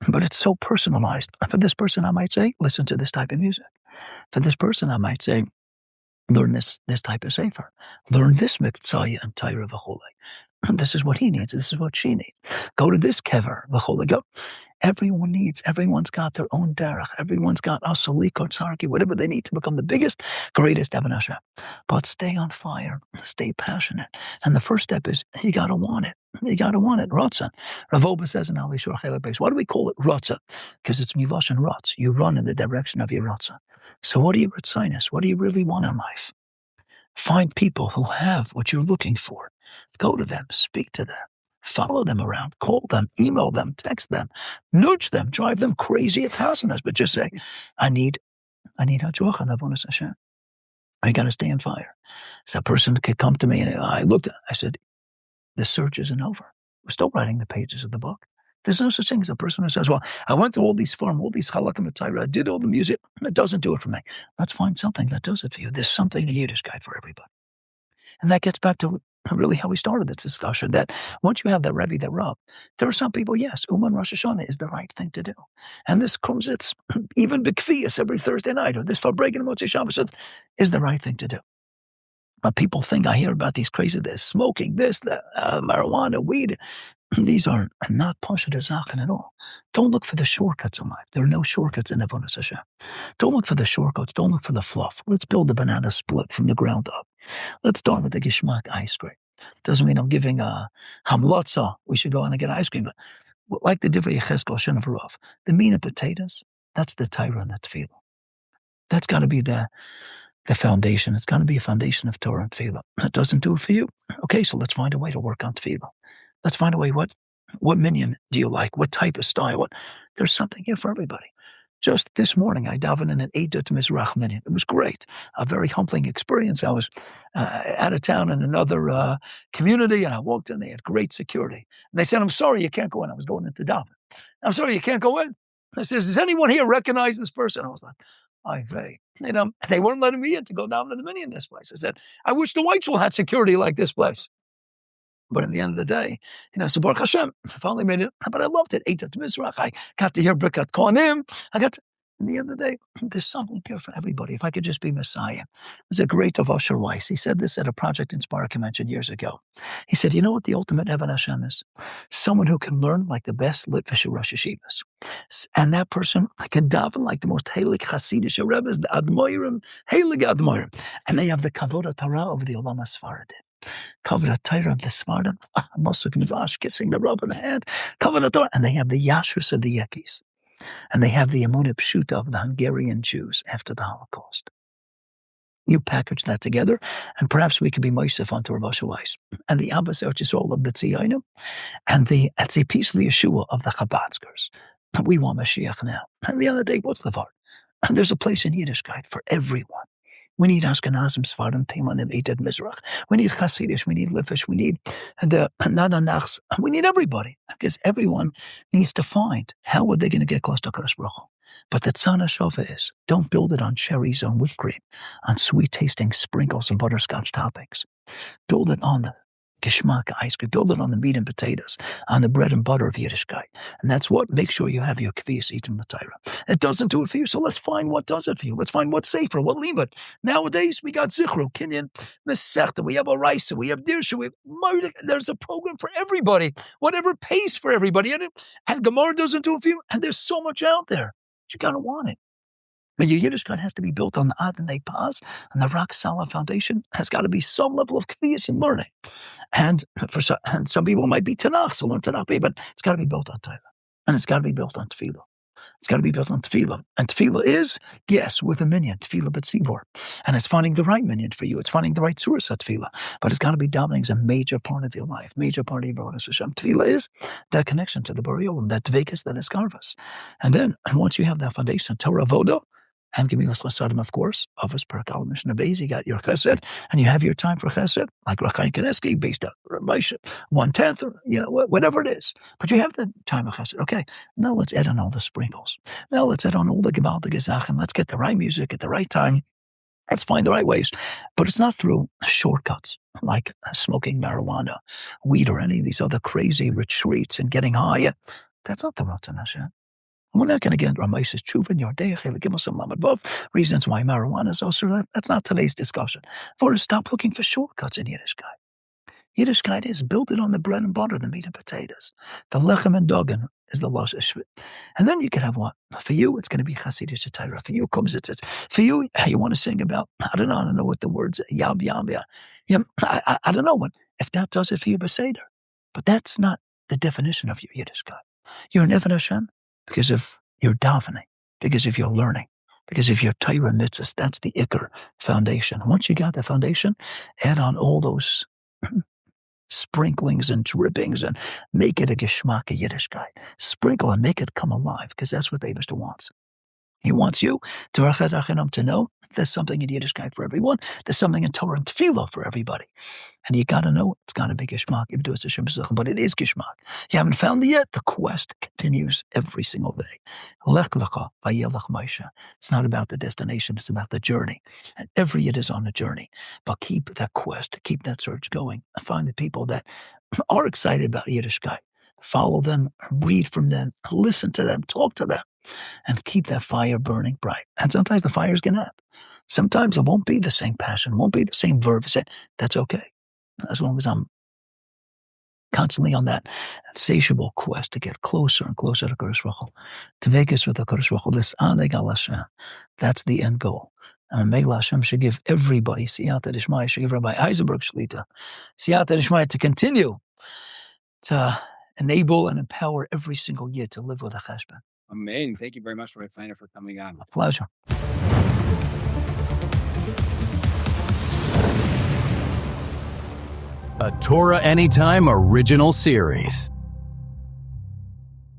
But it's so personalized. For this person, I might say, listen to this type of music. For this person, I might say, learn this type of sefer. Learn this Matisyahu and Torah v'chole. This is what he needs. This is what she needs. Go to this kever v'chole. Go. Everyone's got their own derech. Everyone's got asaliko tzarki, whatever they need to become the biggest, greatest Even Hashem. But stay on fire. Stay passionate. And the first step is, you got to want it. You got to want it. Ratzah. Rav Oba says in Ali Shur Chelek Beis, why do we call it Ratzah? Because it's milosh and ratz. You run in the direction of your Ratzah. So what are your Ratzinus? What do you really want in life? Find people who have what you're looking for. Go to them. Speak to them. Follow them around. Call them. Email them. Text them. Nudge them. Drive them crazy at hasanas. But just say, I need ha'joach and avodas Hashem. I got to stay on fire. So a person could come to me and I said, the search isn't over. We're still writing the pages of the book. There's no such thing as a person who says, well, I went through all these forms, all these halakim Torah, I did all the music, that doesn't do it for me. Let's find something that does it for you. There's something in Yiddishkeit for everybody. And that gets back to really how we started this discussion, that once you have that Rebbe, that Rav, there are some people, yes, Uman Rosh Hashanah is the right thing to do. And this comes, it's even B'kfiyas every Thursday night, or this Fabregan Matisyahu is the right thing to do. But people think, I hear about these crazy, this smoking, this, the marijuana, weed. These are not Pasha Zachan at all. Don't look for the shortcuts in life. There are no shortcuts in Avodas Hashem. Don't look for the shortcuts. Don't look for the fluff. Let's build a banana split from the ground up. Let's start with the Gishmak ice cream. Doesn't mean I'm giving a hamlotza. We should go on and get ice cream. But like the Divrei Yechezkel Shen of Rav, the meat and potatoes, that's the Torah and the Tefillah. That's got to be the foundation. It's got to be a foundation of Torah and Tefillah. That doesn't do it for you. Okay, so let's find a way to work on Tefillah. Let's find a way. What minyan do you like? What type of style? There's something here for everybody. Just this morning, I davened in an Eidat Mizrach minyan. It was great. A very humbling experience. I was out of town in another community, and I walked in. They had great security. And they said, I'm sorry, you can't go in. I was going into daven. I'm sorry, you can't go in. I says, does anyone here recognize this person? I was like, they weren't letting me in to go down to the minyan in this place. I said, I wish the Whitechapel had security like this place. But in the end of the day, so Baruch Hashem, I finally made it. But I loved it. Eitat Mizrach. I got to hear Birkat Kohanim. In the end of the day, there's something here for everybody. If I could just be Messiah. There's a great of Osher Weiss. He said this at a Project Inspire convention years ago. He said, you know what the ultimate Even Hashem is? Someone who can learn like the best Litvish Rosh Yeshivas. And that person can daven like the most Heilig Hasidish Rebbes, the Admoirim, Heilig Admoirim. And they have the Kavod Torah of the Olam HaSfaradim. Kavod Torah of the Sfardim, Mosuk Nivash, kissing the rub in the hand, Kavod Torah, and they have the Yashrus of the Yekis. And they have the emunah pshuta of the Hungarian Jews after the Holocaust. You package that together, and perhaps we could be moisef onto Rav Weiss. And the Abbas Yisrael of the Tzionim, and it's a piece of the Yeshua of the Chabadskers. We want Mashiach now. And the other day, what's the var? And there's a place in Yiddishkeit for everyone. We need Ashkenazim, Sfardim, Teimanim, Eted, Mizrach. We need Hasidish, we need Lifish, we need the Nadanachs. We need everybody, because everyone needs to find how are they going to get close to Kadosh Baruch Hu. But the Tzana Shova is, don't build it on cherries, on whipped cream, on sweet-tasting sprinkles and butterscotch toppings. Build it on the Geschmack ice cream. Build it on the meat and potatoes, on the bread and butter of Yiddishkeit. And that's what makes sure you have your kvias eaten with Torah. It doesn't do it for you, so let's find what does it for you. Let's find what's safer, what leave it. Nowadays, we got Zichru, Kinyan, Mesechta, we have Araisa, we have Dirsha, we have Mardik. There's a program for everybody, whatever pays for everybody. And Gemara doesn't do it for you, and there's so much out there. But you got to want it. But your Yiddishkeit has to be built on the Adonai Paz, and the rock solid foundation has got to be some level of kvias and learning. And some people might be Tanakh, so learn Tanakh, but it's got to be built on Torah. And it's got to be built on Tefillah. It's got to be built on Tefillah. And Tefillah is, yes, with a minyan, Tefillah b'tzibur. And it's finding the right minyan for you. It's finding the right source of Tefillah. But it's got to be davening as a major part of your life, major part of your Avodas Hashem. Tefillah is that connection to the Borei Olam, that dvekas, that eskarvas. And then, once you have that foundation, Torah Avodah, and Gemilas Chasadim, of course, Avos Parakal Mishnah Beis, you got your Chesed, and you have your time for Chesed, like Rachaim Kaneski, based on Ramesha, 1/10, or whatever it is. But you have the time of Chesed. Okay, now let's add on all the sprinkles. Now let's add on all the Gebal, the Gezach, and let's get the right music at the right time. Let's find the right ways. But it's not through shortcuts, like smoking marijuana, weed, or any of these other crazy retreats and getting high. That's not the Ratzon Hashem. We're not going to get Ramesha's Tshuva in your day, reasons why marijuana is also. That's not today's discussion. For stop looking for shortcuts in Yiddishkeit. Yiddishkeit is build it on the bread and butter, the meat and potatoes. The lechem and dogan is the lush shvit. And then you can have what? For you, it's going to be Chasidish Torah. For you, it's for you, you want to sing about, I don't know what the words, yab, yab, yab. I don't know what, if that does it for you, Beseder. But that's not the definition of your Yiddishkeit. You're an Eved Hashem. Because of your davening, because of your learning, because of your Torah mitzvahs, that's the Iker foundation. Once you got the foundation, add on all those sprinklings and drippings and make it a Geschmack Yiddishkeit. Sprinkle and make it come alive, because that's what the Eibishter wants. He wants you to know there's something in Yiddishkeit for everyone. There's something in Torah and Tefillah for everybody. And you got to know it's got to be Geschmack. But it is Geschmack. You haven't found it yet. The quest continues every single day. Lech lecha vayelech Moshe. It's not about the destination. It's about the journey. And every Yid is on a journey. But keep that quest, keep that search going. Find the people that are excited about Yiddishkeit. Follow them, read from them, listen to them, talk to them. And keep that fire burning bright. And sometimes the fire's going to up. Sometimes it won't be the same passion, won't be the same verb. That's okay. As long as I'm constantly on that insatiable quest to get closer and closer to Kadosh Baruch Hu, to Vegas with the Kadosh Baruch Hu, this Anegal Hashem. That's the end goal. And Megillah Hashem should give everybody, Siyata Dishmaya, should give Rabbi Eisenberg Shlita, Siyata Dishmaya, to continue to enable and empower every single year to live with a cheshbon. Amazing. Thank you very much, Rav Feiner, for coming on. A pleasure. A Torah Anytime original series.